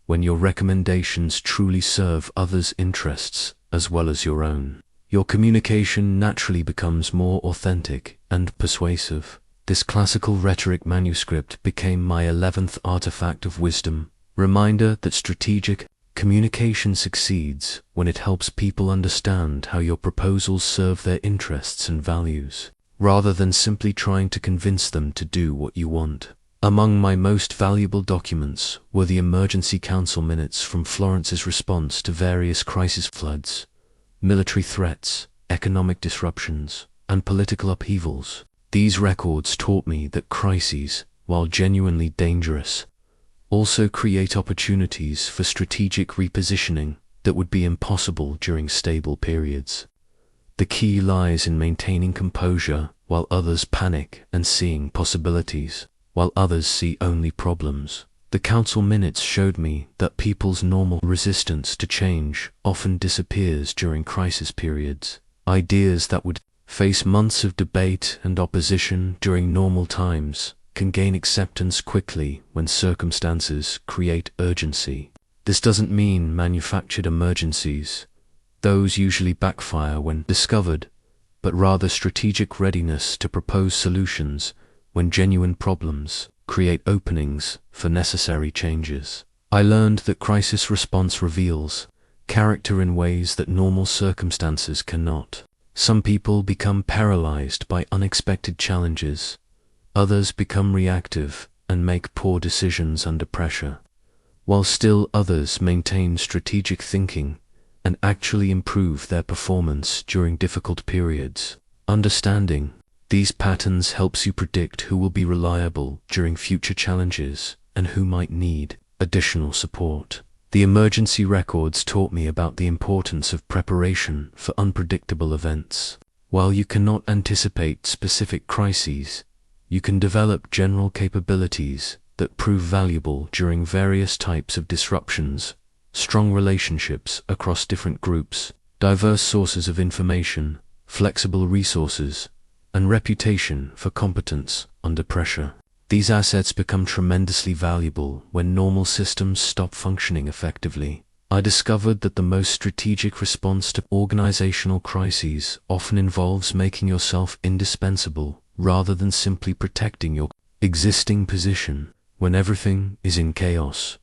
When your recommendations truly serve others' interests as well as your own, your communication naturally becomes more authentic and persuasive. This classical rhetoric manuscript became my 11th artifact of wisdom, reminder that strategic communication succeeds when it helps people understand how your proposals serve their interests and values, rather than simply trying to convince them to do what you want. Among my most valuable documents were the emergency council minutes from Florence's response to various crisis floods, military threats, economic disruptions, and political upheavals. These records taught me that crises, while genuinely dangerous, also create opportunities for strategic repositioning that would be impossible during stable periods. The key lies in maintaining composure while others panic and seeing possibilities, while others see only problems. The council minutes showed me that people's normal resistance to change often disappears during crisis periods. Ideas that would face months of debate and opposition during normal times can gain acceptance quickly when circumstances create urgency. This doesn't mean manufactured emergencies. Those usually backfire when discovered, but rather strategic readiness to propose solutions when genuine problems create openings for necessary changes. I learned that crisis response reveals character in ways that normal circumstances cannot. Some people become paralyzed by unexpected challenges. Others become reactive and make poor decisions under pressure, while still others maintain strategic thinking and actually improve their performance during difficult periods. Understanding these patterns helps you predict who will be reliable during future challenges and who might need additional support. The emergency records taught me about the importance of preparation for unpredictable events. While you cannot anticipate specific crises, you can develop general capabilities that prove valuable during various types of disruptions. Strong relationships across different groups, diverse sources of information, flexible resources, and reputation for competence under pressure. These assets become tremendously valuable when normal systems stop functioning effectively. I discovered that the most strategic response to organizational crises often involves making yourself indispensable rather than simply protecting your existing position. When everything is in chaos,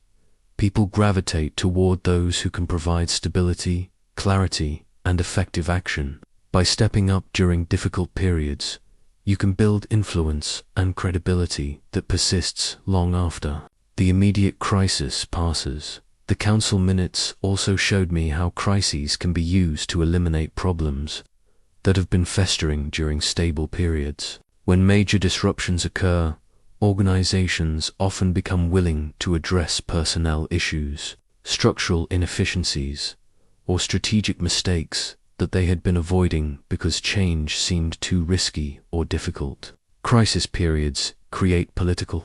people gravitate toward those who can provide stability, clarity, and effective action. By stepping up during difficult periods, you can build influence and credibility that persists long after the immediate crisis passes. The council minutes also showed me how crises can be used to eliminate problems that have been festering during stable periods. When major disruptions occur, organizations often become willing to address personnel issues, structural inefficiencies, or strategic mistakes that they had been avoiding because change seemed too risky or difficult. Crisis periods create political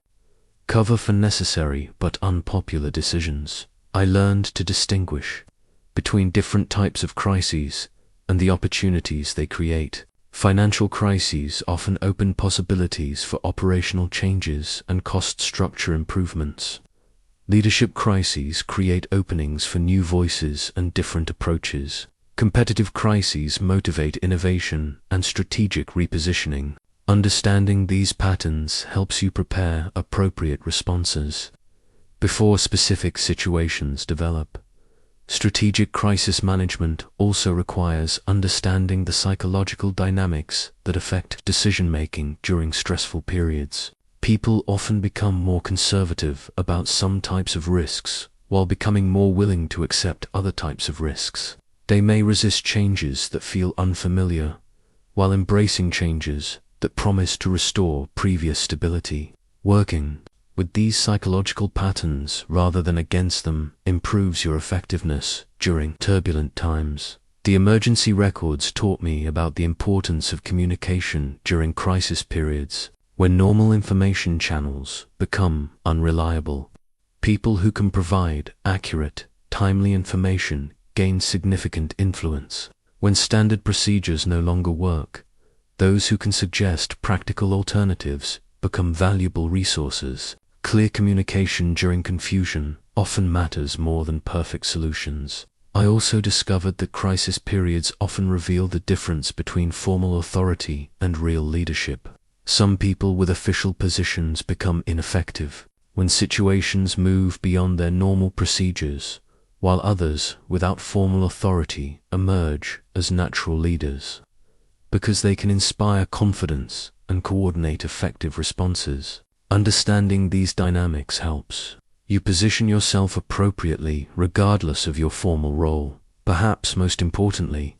cover for necessary but unpopular decisions. I learned to distinguish between different types of crises and the opportunities they create. Financial crises often open possibilities for operational changes and cost structure improvements. Leadership crises create openings for new voices and different approaches. Competitive crises motivate innovation and strategic repositioning. Understanding these patterns helps you prepare appropriate responses before specific situations develop. Strategic crisis management also requires understanding the psychological dynamics that affect decision-making during stressful periods. People often become more conservative about some types of risks, while becoming more willing to accept other types of risks. They may resist changes that feel unfamiliar, while embracing changes that promise to restore previous stability. Working with these psychological patterns rather than against them improves your effectiveness during turbulent times. The emergency records taught me about the importance of communication during crisis periods, when normal information channels become unreliable. People who can provide accurate, timely information gain significant influence. When standard procedures no longer work, those who can suggest practical alternatives become valuable resources. Clear communication during confusion often matters more than perfect solutions. I also discovered that crisis periods often reveal the difference between formal authority and real leadership. Some people with official positions become ineffective when situations move beyond their normal procedures, while others without formal authority emerge as natural leaders, because they can inspire confidence and coordinate effective responses. Understanding these dynamics helps you position yourself appropriately regardless of your formal role. Perhaps most importantly,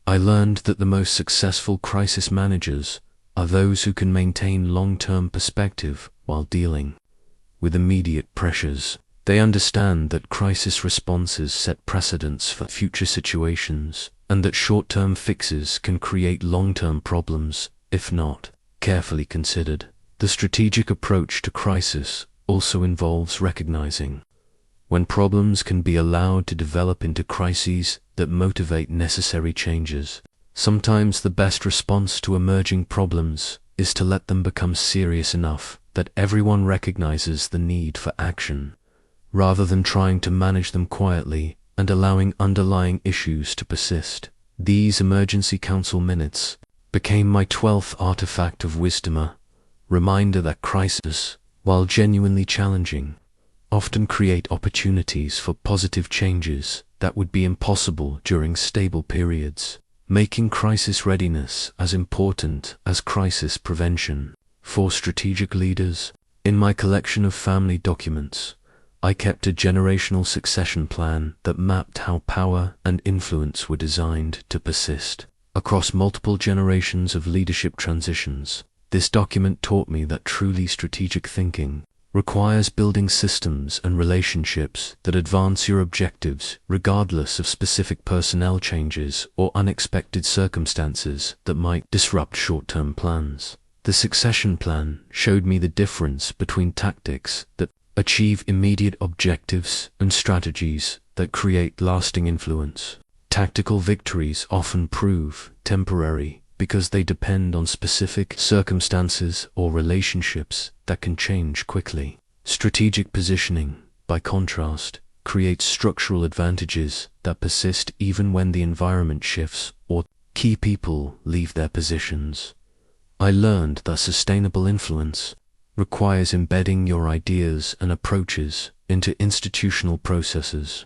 I learned that the most successful crisis managers are those who can maintain long-term perspective while dealing with immediate pressures. They understand that crisis responses set precedents for future situations, and that short-term fixes can create long-term problems if not carefully considered. The strategic approach to crisis also involves recognizing when problems can be allowed to develop into crises that motivate necessary changes. Sometimes the best response to emerging problems is to let them become serious enough that everyone recognizes the need for action, rather than trying to manage them quietly and allowing underlying issues to persist. These emergency council minutes became my 12th artifact of wisdom, a reminder that crises, while genuinely challenging, often create opportunities for positive changes that would be impossible during stable periods, making crisis readiness as important as crisis prevention. For strategic leaders, in my collection of family documents, I kept a generational succession plan that mapped how power and influence were designed to persist across multiple generations of leadership transitions. This document taught me that truly strategic thinking requires building systems and relationships that advance your objectives regardless of specific personnel changes or unexpected circumstances that might disrupt short-term plans. The succession plan showed me the difference between tactics that achieve immediate objectives and strategies that create lasting influence. Tactical victories often prove temporary because they depend on specific circumstances or relationships that can change quickly. Strategic positioning, by contrast, creates structural advantages that persist even when the environment shifts or key people leave their positions. I learned that sustainable influence requires embedding your ideas and approaches into institutional processes,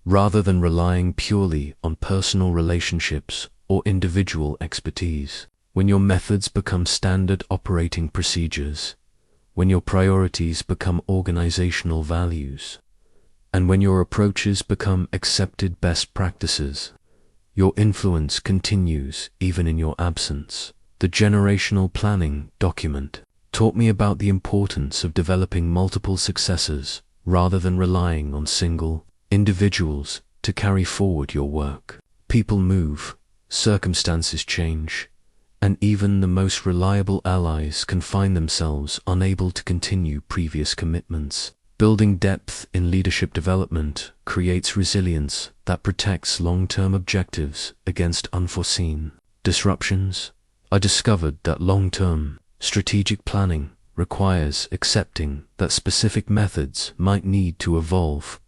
rather than relying purely on personal relationships or individual expertise. When your methods become standard operating procedures, when your priorities become organizational values, and when your approaches become accepted best practices, your influence continues even in your absence. The generational planning document taught me about the importance of developing multiple successors rather than relying on single individuals to carry forward your work. People move, circumstances change, and even the most reliable allies can find themselves unable to continue previous commitments. Building depth in leadership development creates resilience that protects long-term objectives against unforeseen disruptions. I discovered that long-term strategic planning requires accepting that specific methods might need to evolve,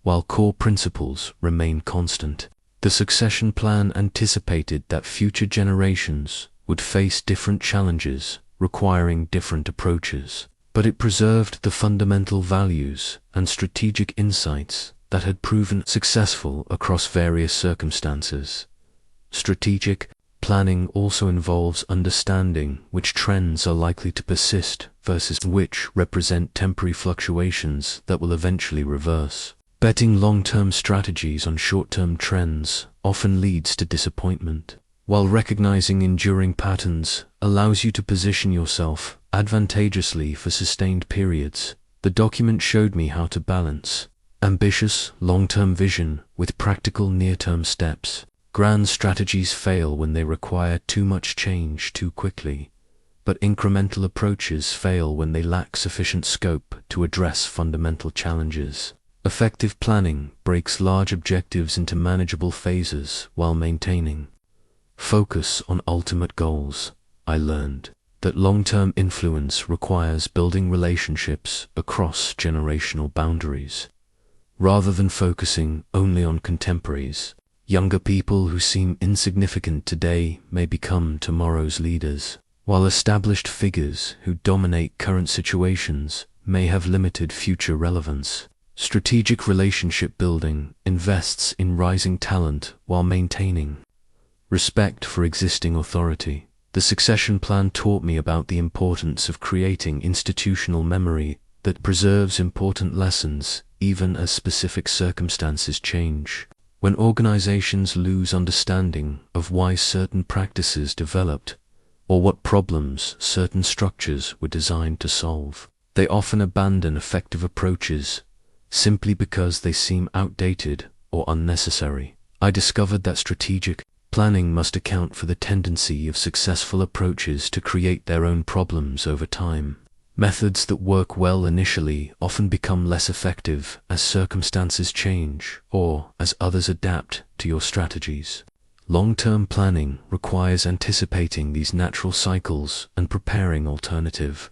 while core principles remain constant. The succession plan anticipated that future generations would face different challenges requiring different approaches, but it preserved the fundamental values and strategic insights that had proven successful across various circumstances. Strategic Planning also involves understanding which trends are likely to persist versus which represent temporary fluctuations that will eventually reverse. Betting long-term strategies on short-term trends often leads to disappointment, while recognizing enduring patterns allows you to position yourself advantageously for sustained periods. The document showed me how to balance ambitious long-term vision with practical near-term steps. Grand strategies fail when they require too much change too quickly, but incremental approaches fail when they lack sufficient scope to address fundamental challenges. Effective planning breaks large objectives into manageable phases while maintaining focus on ultimate goals. I learned that long-term influence requires building relationships across generational boundaries, rather than focusing only on contemporaries. Younger people who seem insignificant today may become tomorrow's leaders, while established figures who dominate current situations may have limited future relevance. Strategic relationship building invests in rising talent while maintaining respect for existing authority. The succession plan taught me about the importance of creating institutional memory that preserves important lessons even as specific circumstances change. When organizations lose understanding of why certain practices developed or what problems certain structures were designed to solve, they often abandon effective approaches simply because they seem outdated or unnecessary. I discovered that strategic planning must account for the tendency of successful approaches to create their own problems over time. Methods that work well initially often become less effective as circumstances change or as others adapt to your strategies. Long-term planning requires anticipating these natural cycles and preparing alternative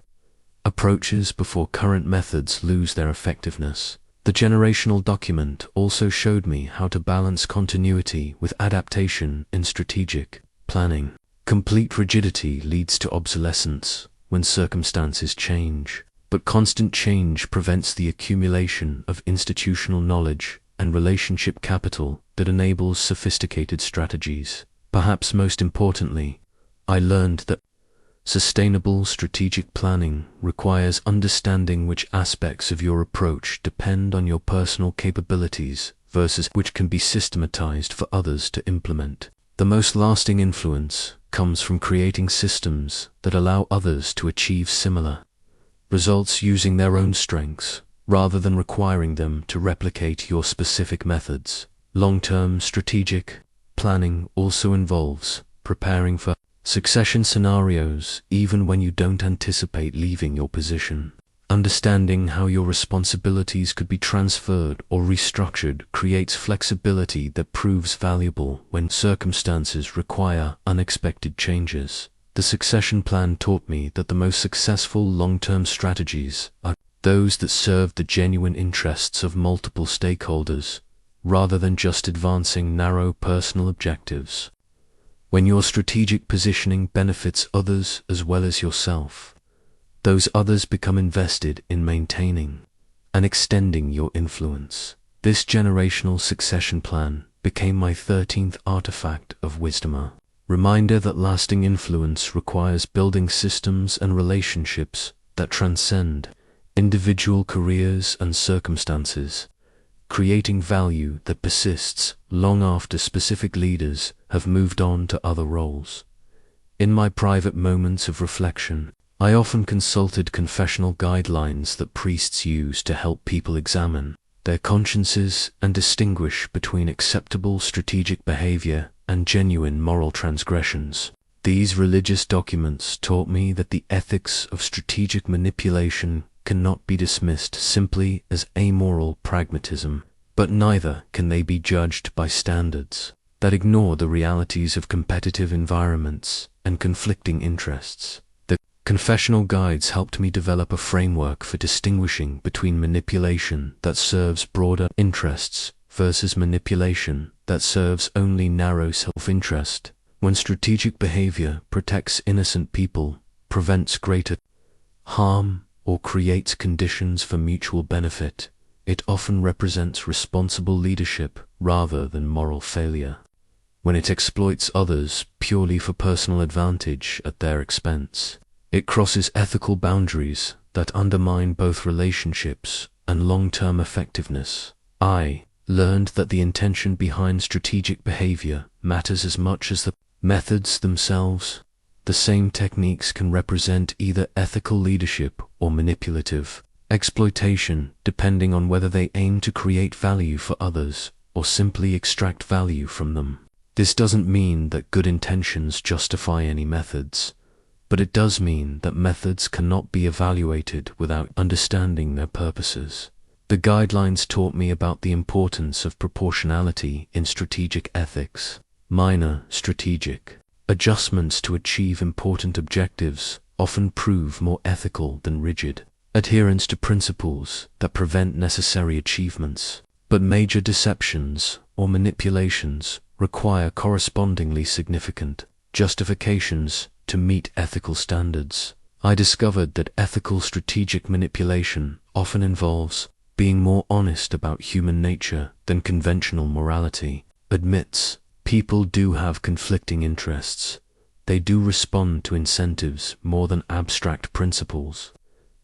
approaches before current methods lose their effectiveness. The generational document also showed me how to balance continuity with adaptation in strategic planning. Complete rigidity leads to obsolescence when circumstances change, but constant change prevents the accumulation of institutional knowledge and relationship capital that enables sophisticated strategies. Perhaps most importantly, I learned that sustainable strategic planning requires understanding which aspects of your approach depend on your personal capabilities versus which can be systematized for others to implement. The most lasting influence comes from creating systems that allow others to achieve similar results using their own strengths, rather than requiring them to replicate your specific methods. Long-term strategic planning also involves preparing for succession scenarios even when you don't anticipate leaving your position. Understanding how your responsibilities could be transferred or restructured creates flexibility that proves valuable when circumstances require unexpected changes. The succession plan taught me that the most successful long-term strategies are those that serve the genuine interests of multiple stakeholders, rather than just advancing narrow personal objectives. When your strategic positioning benefits others as well as yourself, those others become invested in maintaining and extending your influence. This generational succession plan became my 13th artifact of wisdom, a reminder that lasting influence requires building systems and relationships that transcend individual careers and circumstances, creating value that persists long after specific leaders have moved on to other roles. In my private moments of reflection, I often consulted confessional guidelines that priests use to help people examine their consciences and distinguish between acceptable strategic behavior and genuine moral transgressions. These religious documents taught me that the ethics of strategic manipulation cannot be dismissed simply as amoral pragmatism, but neither can they be judged by standards that ignore the realities of competitive environments and conflicting interests. The confessional guides helped me develop a framework for distinguishing between manipulation that serves broader interests versus manipulation that serves only narrow self-interest. When strategic behavior protects innocent people, prevents greater harm, or creates conditions for mutual benefit, it often represents responsible leadership rather than moral failure. when it exploits others purely for personal advantage at their expense. It crosses ethical boundaries that undermine both relationships and long-term effectiveness. I learned that the intention behind strategic behavior matters as much as the methods themselves. The same techniques can represent either ethical leadership or manipulative exploitation, depending on whether they aim to create value for others or simply extract value from them. This doesn't mean that good intentions justify any methods, but it does mean that methods cannot be evaluated without understanding their purposes. The guidelines taught me about the importance of proportionality in strategic ethics. Minor strategic adjustments to achieve important objectives often prove more ethical than rigid adherence to principles that prevent necessary achievements. But major deceptions or manipulations require correspondingly significant justifications to meet ethical standards. I discovered that ethical strategic manipulation often involves being more honest about human nature than conventional morality admits. People do have conflicting interests. They do respond to incentives more than abstract principles.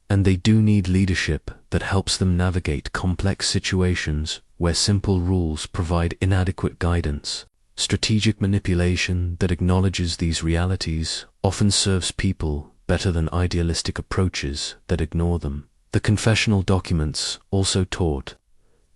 And they do need leadership that helps them navigate complex situations where simple rules provide inadequate guidance. Strategic manipulation that acknowledges these realities often serves people better than idealistic approaches that ignore them. The confessional documents also taught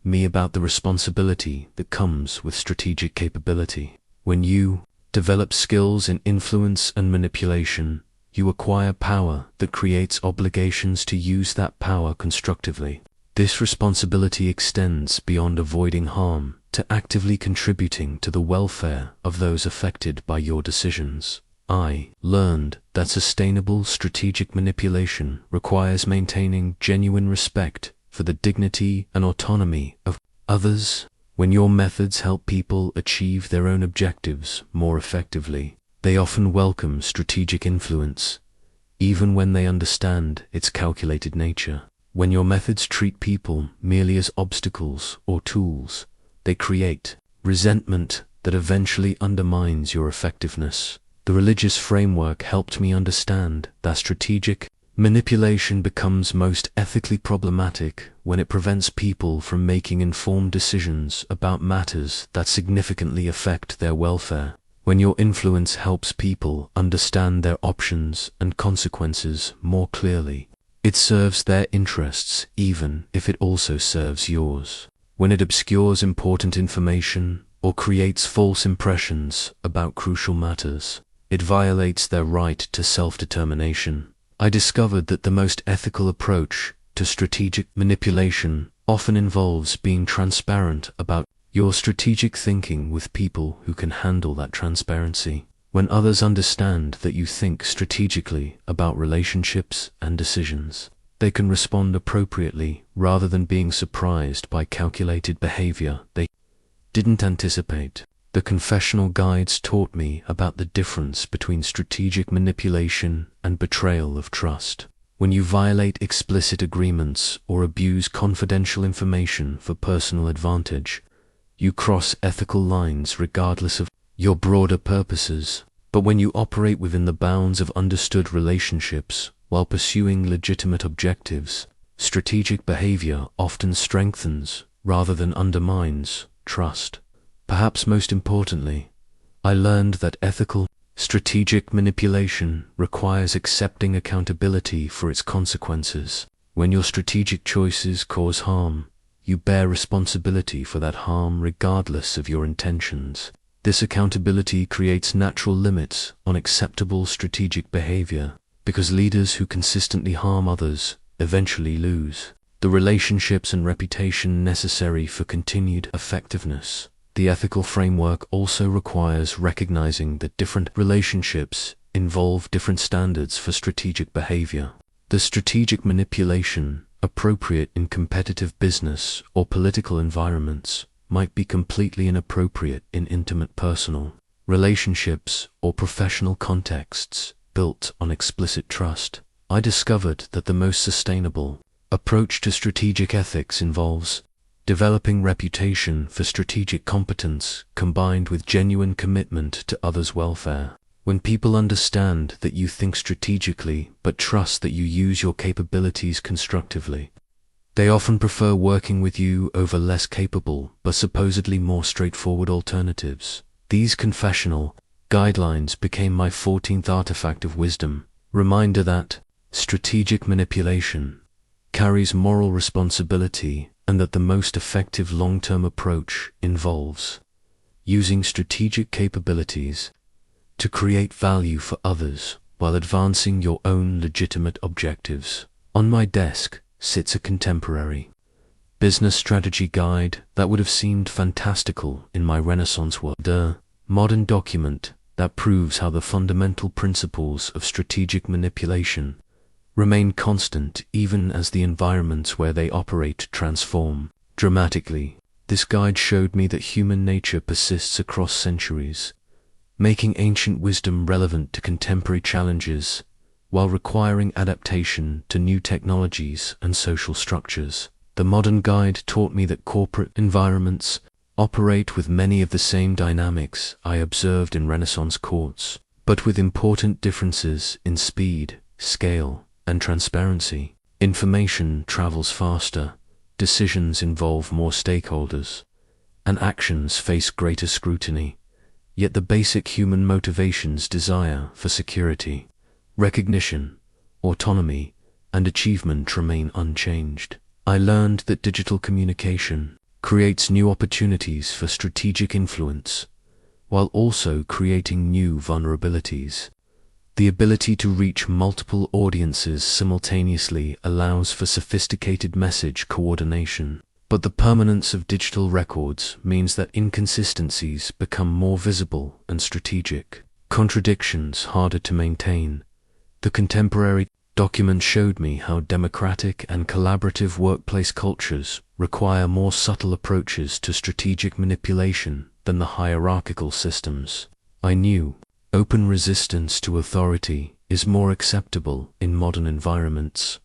me about the responsibility that comes with strategic capability. When you develop skills in influence and manipulation, you acquire power that creates obligations to use that power constructively. This responsibility extends beyond avoiding harm to actively contributing to the welfare of those affected by your decisions. I learned that sustainable strategic manipulation requires maintaining genuine respect for the dignity and autonomy of others. When your methods help people achieve their own objectives more effectively, they often welcome strategic influence, even when they understand its calculated nature. When your methods treat people merely as obstacles or tools, they create resentment that eventually undermines your effectiveness. The religious framework helped me understand that strategic manipulation becomes most ethically problematic when it prevents people from making informed decisions about matters that significantly affect their welfare. When your influence helps people understand their options and consequences more clearly, it serves their interests even if it also serves yours. When it obscures important information or creates false impressions about crucial matters, it violates their right to self-determination. I discovered that the most ethical approach to strategic manipulation often involves being transparent about your strategic thinking with people who can handle that transparency. When others understand that you think strategically about relationships and decisions, they can respond appropriately rather than being surprised by calculated behavior they didn't anticipate. The confessional guides taught me about the difference between strategic manipulation and betrayal of trust. When you violate explicit agreements or abuse confidential information for personal advantage, you cross ethical lines regardless of your broader purposes. But when you operate within the bounds of understood relationships while pursuing legitimate objectives, strategic behavior often strengthens rather than undermines trust. Perhaps most importantly, I learned that ethical strategic manipulation requires accepting accountability for its consequences. When your strategic choices cause harm, you bear responsibility for that harm regardless of your intentions. This accountability creates natural limits on acceptable strategic behavior, because leaders who consistently harm others eventually lose the relationships and reputation necessary for continued effectiveness. The ethical framework also requires recognizing that different relationships involve different standards for strategic behavior. The strategic manipulation appropriate in competitive business or political environments might be completely inappropriate in intimate personal relationships or professional contexts built on explicit trust. I discovered that the most sustainable approach to strategic ethics involves developing reputation for strategic competence combined with genuine commitment to others' welfare. When people understand that you think strategically but trust that you use your capabilities constructively, they often prefer working with you over less capable but supposedly more straightforward alternatives. These confessional guidelines became my 14th artifact of wisdom, reminder that strategic manipulation carries moral responsibility and that the most effective long-term approach involves using strategic capabilities to create value for others while advancing your own legitimate objectives. On my desk sits a contemporary business strategy guide that would have seemed fantastical in my Renaissance world. A modern document that proves how the fundamental principles of strategic manipulation remain constant even as the environments where they operate transform dramatically. This guide showed me that human nature persists across centuries, making ancient wisdom relevant to contemporary challenges while requiring adaptation to new technologies and social structures. The modern guide taught me that corporate environments operate with many of the same dynamics I observed in Renaissance courts, but with important differences in speed, scale, and transparency. Information travels faster, decisions involve more stakeholders, and actions face greater scrutiny. Yet the basic human motivations, desire for security, recognition, autonomy, and achievement remain unchanged. I learned that digital communication creates new opportunities for strategic influence, while also creating new vulnerabilities. The ability to reach multiple audiences simultaneously allows for sophisticated message coordination, but the permanence of digital records means that inconsistencies become more visible and strategic, contradictions harder to maintain. The contemporary document showed me how democratic and collaborative workplace cultures require more subtle approaches to strategic manipulation than the hierarchical systems I knew. Open resistance to authority is more acceptable in modern environments,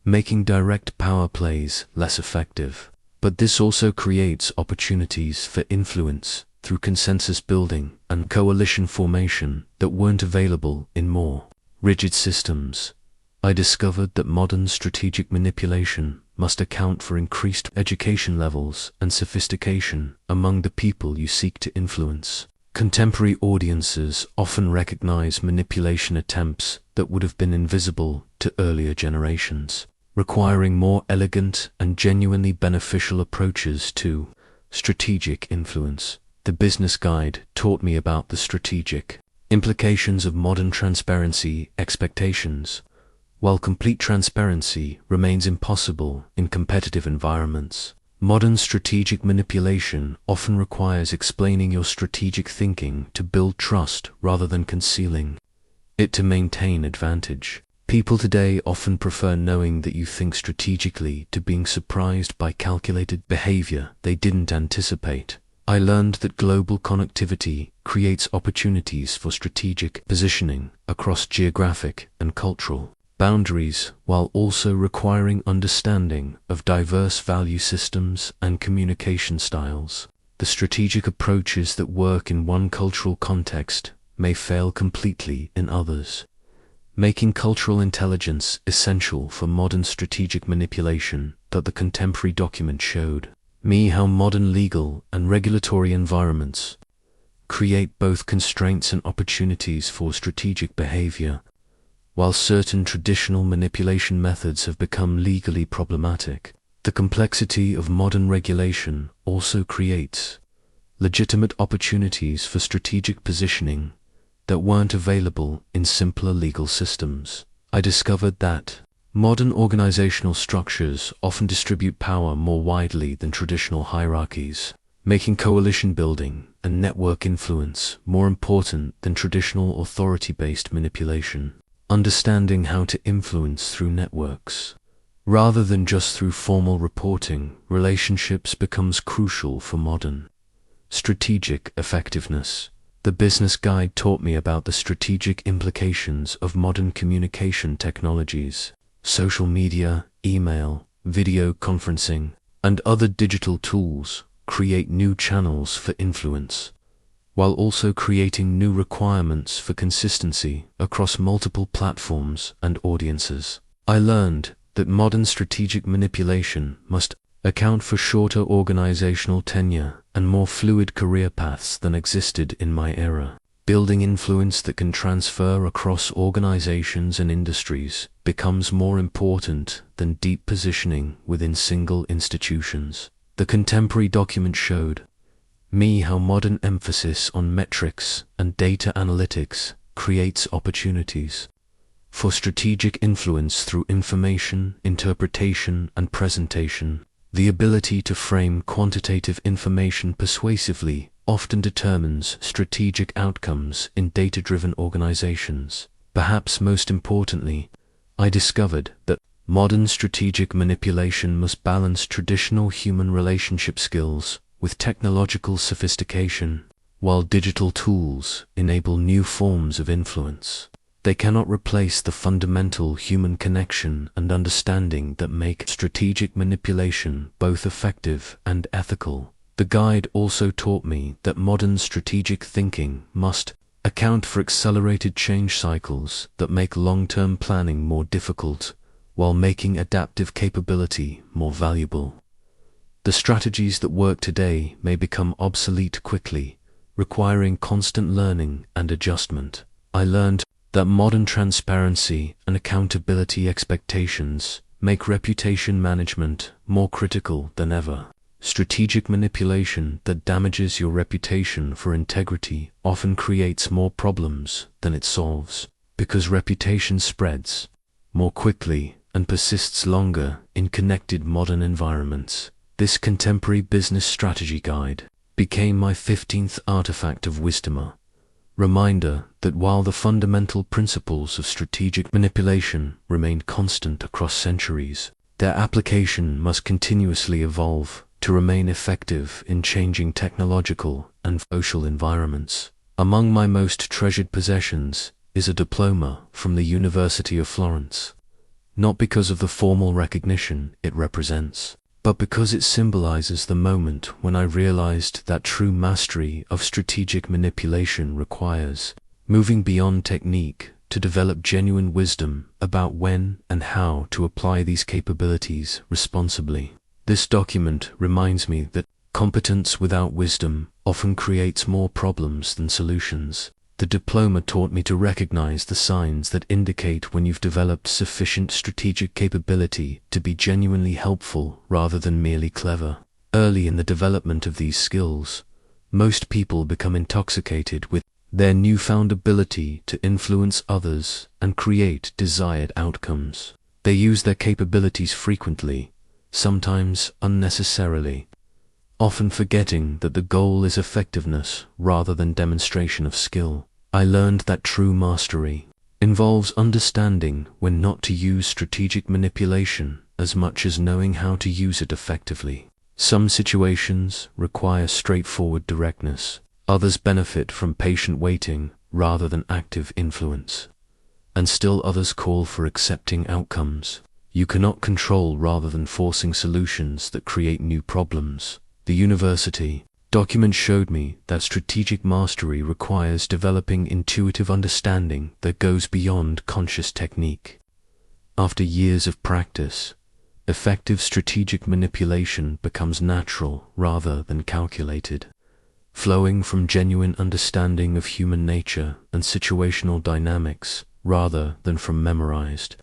making direct power plays less effective. But this also creates opportunities for influence through consensus building and coalition formation that weren't available in more rigid systems. I discovered that modern strategic manipulation must account for increased education levels and sophistication among the people you seek to influence. Contemporary audiences often recognize manipulation attempts that would have been invisible to earlier generations, requiring more elegant and genuinely beneficial approaches to strategic influence. The business guide taught me about the strategic implications of modern transparency expectations. While complete transparency remains impossible in competitive environments, modern strategic manipulation often requires explaining your strategic thinking to build trust rather than concealing it to maintain advantage. People today often prefer knowing that you think strategically to being surprised by calculated behavior they didn't anticipate. I learned that global connectivity creates opportunities for strategic positioning across geographic and cultural boundaries, while also requiring understanding of diverse value systems and communication styles. The strategic approaches that work in one cultural context may fail completely in others, making cultural intelligence essential for modern strategic manipulation. That the contemporary document showed me how modern legal and regulatory environments create both constraints and opportunities for strategic behavior. While certain traditional manipulation methods have become legally problematic, the complexity of modern regulation also creates legitimate opportunities for strategic positioning that weren't available in simpler legal systems. I discovered that modern organizational structures often distribute power more widely than traditional hierarchies, making coalition building and network influence more important than traditional authority-based manipulation. Understanding how to influence through networks, rather than just through formal reporting, relationships becomes crucial for modern strategic effectiveness. The business guide taught me about the strategic implications of modern communication technologies, social media, email, video conferencing, and other digital tools create new channels for influence, while also creating new requirements for consistency across multiple platforms and audiences. I learned that modern strategic manipulation must account for shorter organizational tenure and more fluid career paths than existed in my era. Building influence that can transfer across organizations and industries becomes more important than deep positioning within single institutions. The contemporary document showed me how modern emphasis on metrics and data analytics creates opportunities for strategic influence through information, interpretation, and presentation. The ability to frame quantitative information persuasively often determines strategic outcomes in data-driven organizations. Perhaps most importantly, I discovered that modern strategic manipulation must balance traditional human relationship skills with technological sophistication. While digital tools enable new forms of influence, they cannot replace the fundamental human connection and understanding that make strategic manipulation both effective and ethical. The guide also taught me that modern strategic thinking must account for accelerated change cycles that make long-term planning more difficult, while making adaptive capability more valuable. The strategies that work today may become obsolete quickly, requiring constant learning and adjustment. I learned that modern transparency and accountability expectations make reputation management more critical than ever. Strategic manipulation that damages your reputation for integrity often creates more problems than it solves, because reputation spreads more quickly and persists longer in connected modern environments. This contemporary business strategy guide became my 15th artifact of wisdom, reminder that while the fundamental principles of strategic manipulation remain constant across centuries, their application must continuously evolve to remain effective in changing technological and social environments. Among my most treasured possessions is a diploma from the University of Florence, not because of the formal recognition it represents, but because it symbolizes the moment when I realized that true mastery of strategic manipulation requires moving beyond technique to develop genuine wisdom about when and how to apply these capabilities responsibly. This document reminds me that competence without wisdom often creates more problems than solutions. The diploma taught me to recognize the signs that indicate when you've developed sufficient strategic capability to be genuinely helpful rather than merely clever. Early in the development of these skills, most people become intoxicated with their newfound ability to influence others and create desired outcomes. They use their capabilities frequently, sometimes unnecessarily, often forgetting that the goal is effectiveness rather than demonstration of skill. I learned that true mastery involves understanding when not to use strategic manipulation as much as knowing how to use it effectively. Some situations require straightforward directness, others benefit from patient waiting rather than active influence, and still others call for accepting outcomes you cannot control rather than forcing solutions that create new problems. The university document showed me that strategic mastery requires developing intuitive understanding that goes beyond conscious technique. After years of practice, effective strategic manipulation becomes natural rather than calculated, flowing from genuine understanding of human nature and situational dynamics rather than from memorized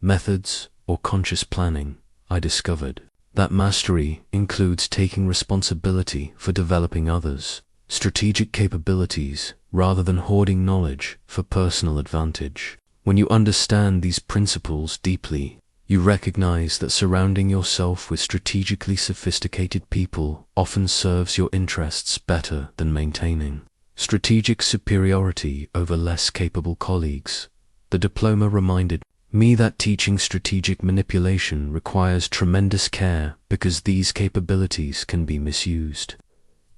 methods or conscious planning. I discovered that mastery includes taking responsibility for developing others' strategic capabilities rather than hoarding knowledge for personal advantage. When you understand these principles deeply, you recognize that surrounding yourself with strategically sophisticated people often serves your interests better than maintaining strategic superiority over less capable colleagues. The diploma reminded me that teaching strategic manipulation requires tremendous care because these capabilities can be misused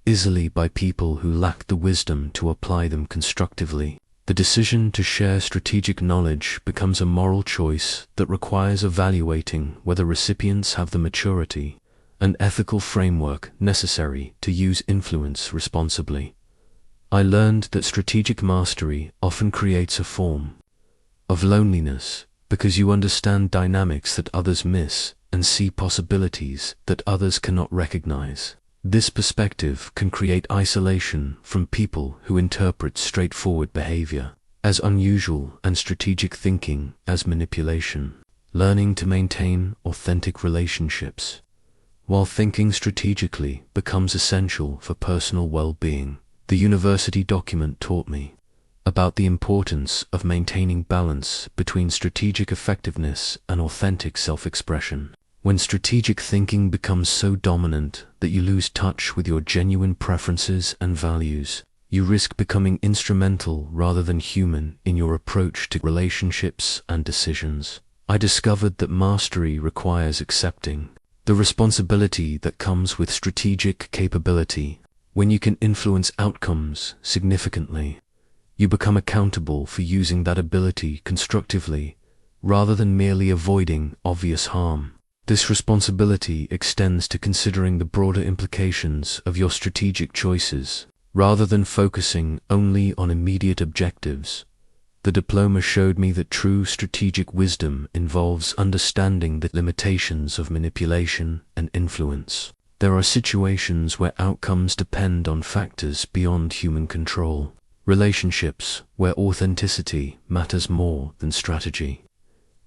easily by people who lack the wisdom to apply them constructively. The decision to share strategic knowledge becomes a moral choice that requires evaluating whether recipients have the maturity an ethical framework necessary to use influence responsibly. I learned that strategic mastery often creates a form of loneliness because you understand dynamics that others miss and see possibilities that others cannot recognize. This perspective can create isolation from people who interpret straightforward behavior as unusual and strategic thinking as manipulation. Learning to maintain authentic relationships while thinking strategically becomes essential for personal well-being. The university document taught me about the importance of maintaining balance between strategic effectiveness and authentic self-expression. When strategic thinking becomes so dominant that you lose touch with your genuine preferences and values, you risk becoming instrumental rather than human in your approach to relationships and decisions. I discovered that mastery requires accepting the responsibility that comes with strategic capability. When you can influence outcomes significantly, you become accountable for using that ability constructively rather than merely avoiding obvious harm. This responsibility extends to considering the broader implications of your strategic choices, rather than focusing only on immediate objectives. The diploma showed me that true strategic wisdom involves understanding the limitations of manipulation and influence. There are situations where outcomes depend on factors beyond human control. Relationships where authenticity matters more than strategy,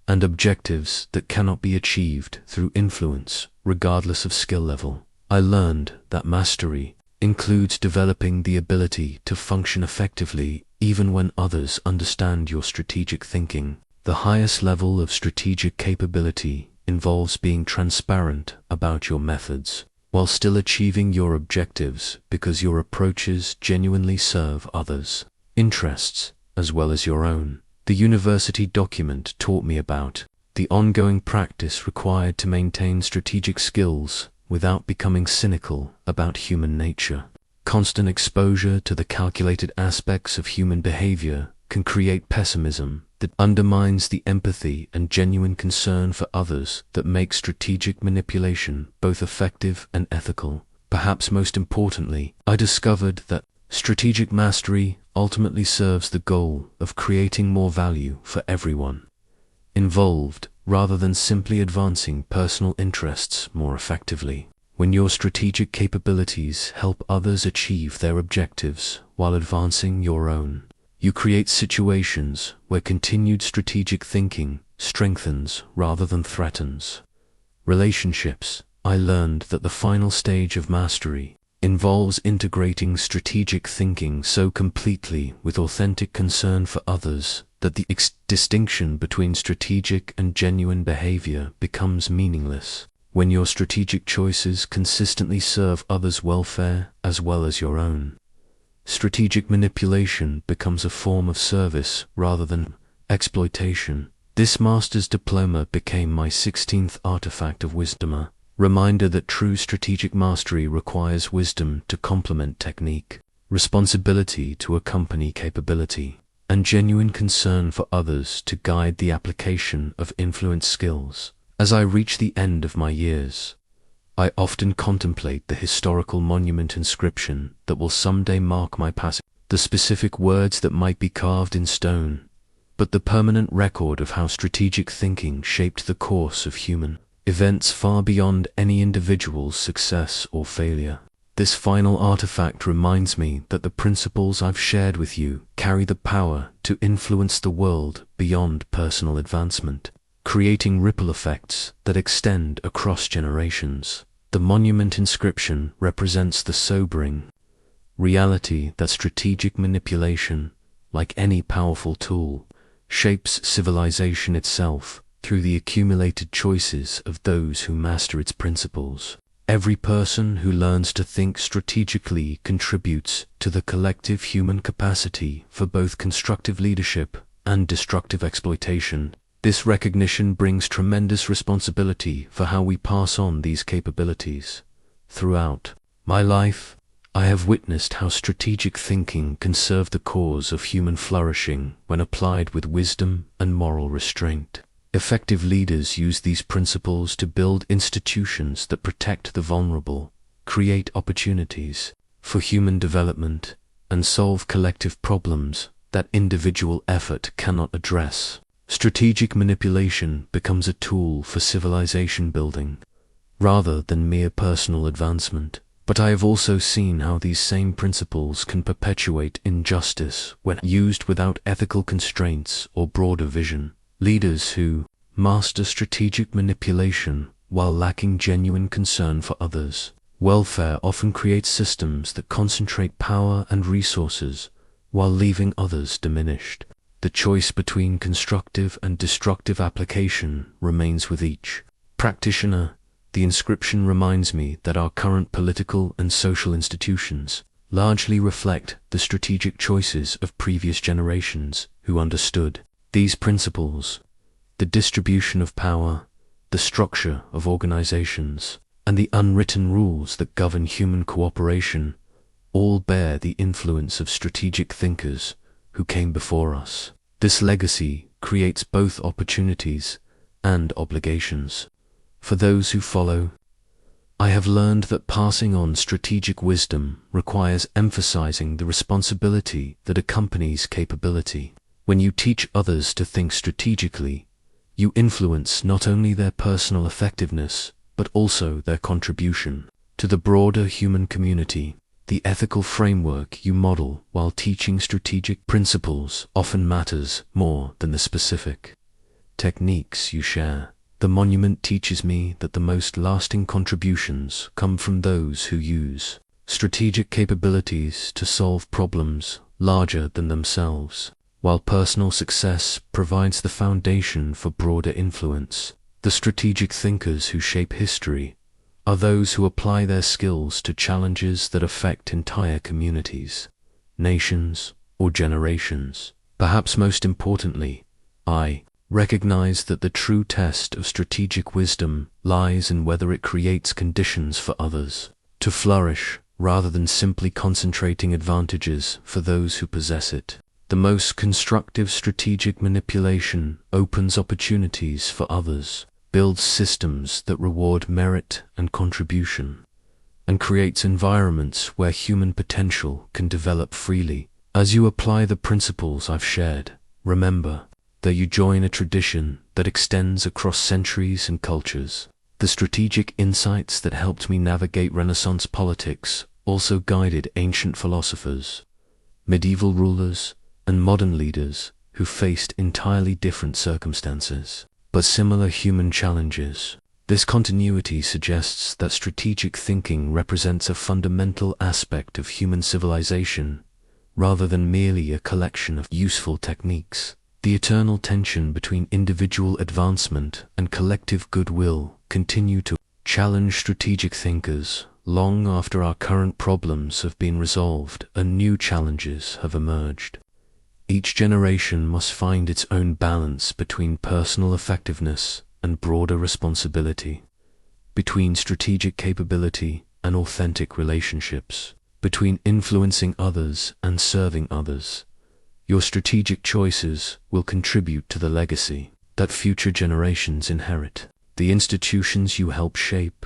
and objectives that cannot be achieved through influence, regardless of skill level. I learned that mastery includes developing the ability to function effectively even when others understand your strategic thinking. The highest level of strategic capability involves being transparent about your methods, while still achieving your objectives because your approaches genuinely serve others' interests as well as your own. The university document taught me about the ongoing practice required to maintain strategic skills without becoming cynical about human nature. Constant exposure to the calculated aspects of human behavior can create pessimism that undermines the empathy and genuine concern for others that make strategic manipulation both effective and ethical. Perhaps most importantly, I discovered that strategic mastery ultimately serves the goal of creating more value for everyone involved, rather than simply advancing personal interests more effectively. When your strategic capabilities help others achieve their objectives while advancing your own, you create situations where continued strategic thinking strengthens rather than threatens relationships. I learned that the final stage of mastery involves integrating strategic thinking so completely with authentic concern for others that the distinction between strategic and genuine behavior becomes meaningless. When your strategic choices consistently serve others' welfare as well as your own, strategic manipulation becomes a form of service rather than exploitation. This master's diploma became my 16th artifact of wisdom, a reminder that true strategic mastery requires wisdom to complement technique, responsibility to accompany capability, and genuine concern for others to guide the application of influence skills. As I reach the end of my years, I often contemplate the historical monument inscription that will someday mark my passing, the specific words that might be carved in stone, but the permanent record of how strategic thinking shaped the course of human events far beyond any individual's success or failure. This final artifact reminds me that the principles I've shared with you carry the power to influence the world beyond personal advancement, creating ripple effects that extend across generations. The monument inscription represents the sobering reality that strategic manipulation, like any powerful tool, shapes civilization itself through the accumulated choices of those who master its principles. Every person who learns to think strategically contributes to the collective human capacity for both constructive leadership and destructive exploitation. This recognition brings tremendous responsibility for how we pass on these capabilities. Throughout my life, I have witnessed how strategic thinking can serve the cause of human flourishing when applied with wisdom and moral restraint. Effective leaders use these principles to build institutions that protect the vulnerable, create opportunities for human development, and solve collective problems that individual effort cannot address. Strategic manipulation becomes a tool for civilization building, rather than mere personal advancement. But I have also seen how these same principles can perpetuate injustice when used without ethical constraints or broader vision. Leaders who master strategic manipulation while lacking genuine concern for others' welfare often create systems that concentrate power and resources while leaving others diminished. The choice between constructive and destructive application remains with each practitioner. The inscription reminds me that our current political and social institutions largely reflect the strategic choices of previous generations who understood these principles. The distribution of power, the structure of organizations, and the unwritten rules that govern human cooperation all bear the influence of strategic thinkers who came before us. This legacy creates both opportunities and obligations for those who follow. I have learned that passing on strategic wisdom requires emphasizing the responsibility that accompanies capability. When you teach others to think strategically, you influence not only their personal effectiveness, but also their contribution to the broader human community. The ethical framework you model while teaching strategic principles often matters more than the specific techniques you share. The monument teaches me that the most lasting contributions come from those who use strategic capabilities to solve problems larger than themselves. While personal success provides the foundation for broader influence, the strategic thinkers who shape history are those who apply their skills to challenges that affect entire communities, nations, or generations. Perhaps most importantly, I recognize that the true test of strategic wisdom lies in whether it creates conditions for others to flourish rather than simply concentrating advantages for those who possess it. The most constructive strategic manipulation opens opportunities for others, builds systems that reward merit and contribution, and creates environments where human potential can develop freely. As you apply the principles I've shared, remember that you join a tradition that extends across centuries and cultures. The strategic insights that helped me navigate Renaissance politics also guided ancient philosophers, medieval rulers, and modern leaders who faced entirely different circumstances, but similar human challenges. This continuity suggests that strategic thinking represents a fundamental aspect of human civilization, rather than merely a collection of useful techniques. The eternal tension between individual advancement and collective goodwill continue to challenge strategic thinkers. Long after our current problems have been resolved and new challenges have emerged, each generation must find its own balance between personal effectiveness and broader responsibility, between strategic capability and authentic relationships, between influencing others and serving others. Your strategic choices will contribute to the legacy that future generations inherit. The institutions you help shape,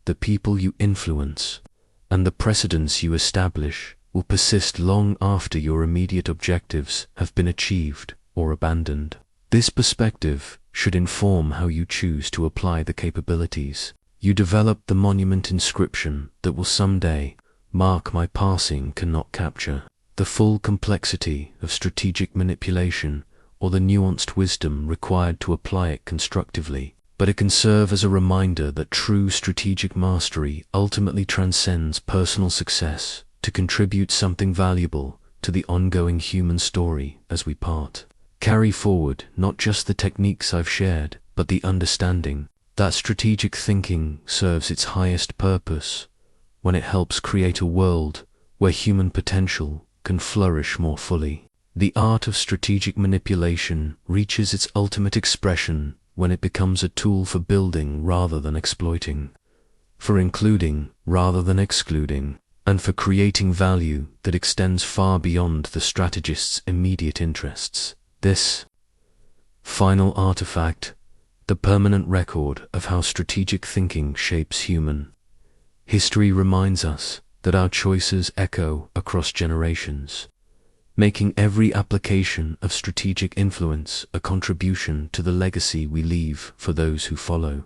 the people you influence, and the precedents you establish will persist long after your immediate objectives have been achieved or abandoned. This perspective should inform how you choose to apply the capabilities you develop. The monument inscription that will someday mark my passing cannot capture the full complexity of strategic manipulation or the nuanced wisdom required to apply it constructively, but it can serve as a reminder that true strategic mastery ultimately transcends personal success to contribute something valuable to the ongoing human story as we part. Carry forward not just the techniques I've shared, but the understanding that strategic thinking serves its highest purpose when it helps create a world where human potential can flourish more fully. The art of strategic manipulation reaches its ultimate expression when it becomes a tool for building rather than exploiting, for including rather than excluding, and for creating value that extends far beyond the strategist's immediate interests. This final artifact the permanent record of how strategic thinking shapes human history reminds us that our choices echo across generations, making every application of strategic influence a contribution to the legacy we leave for those who follow.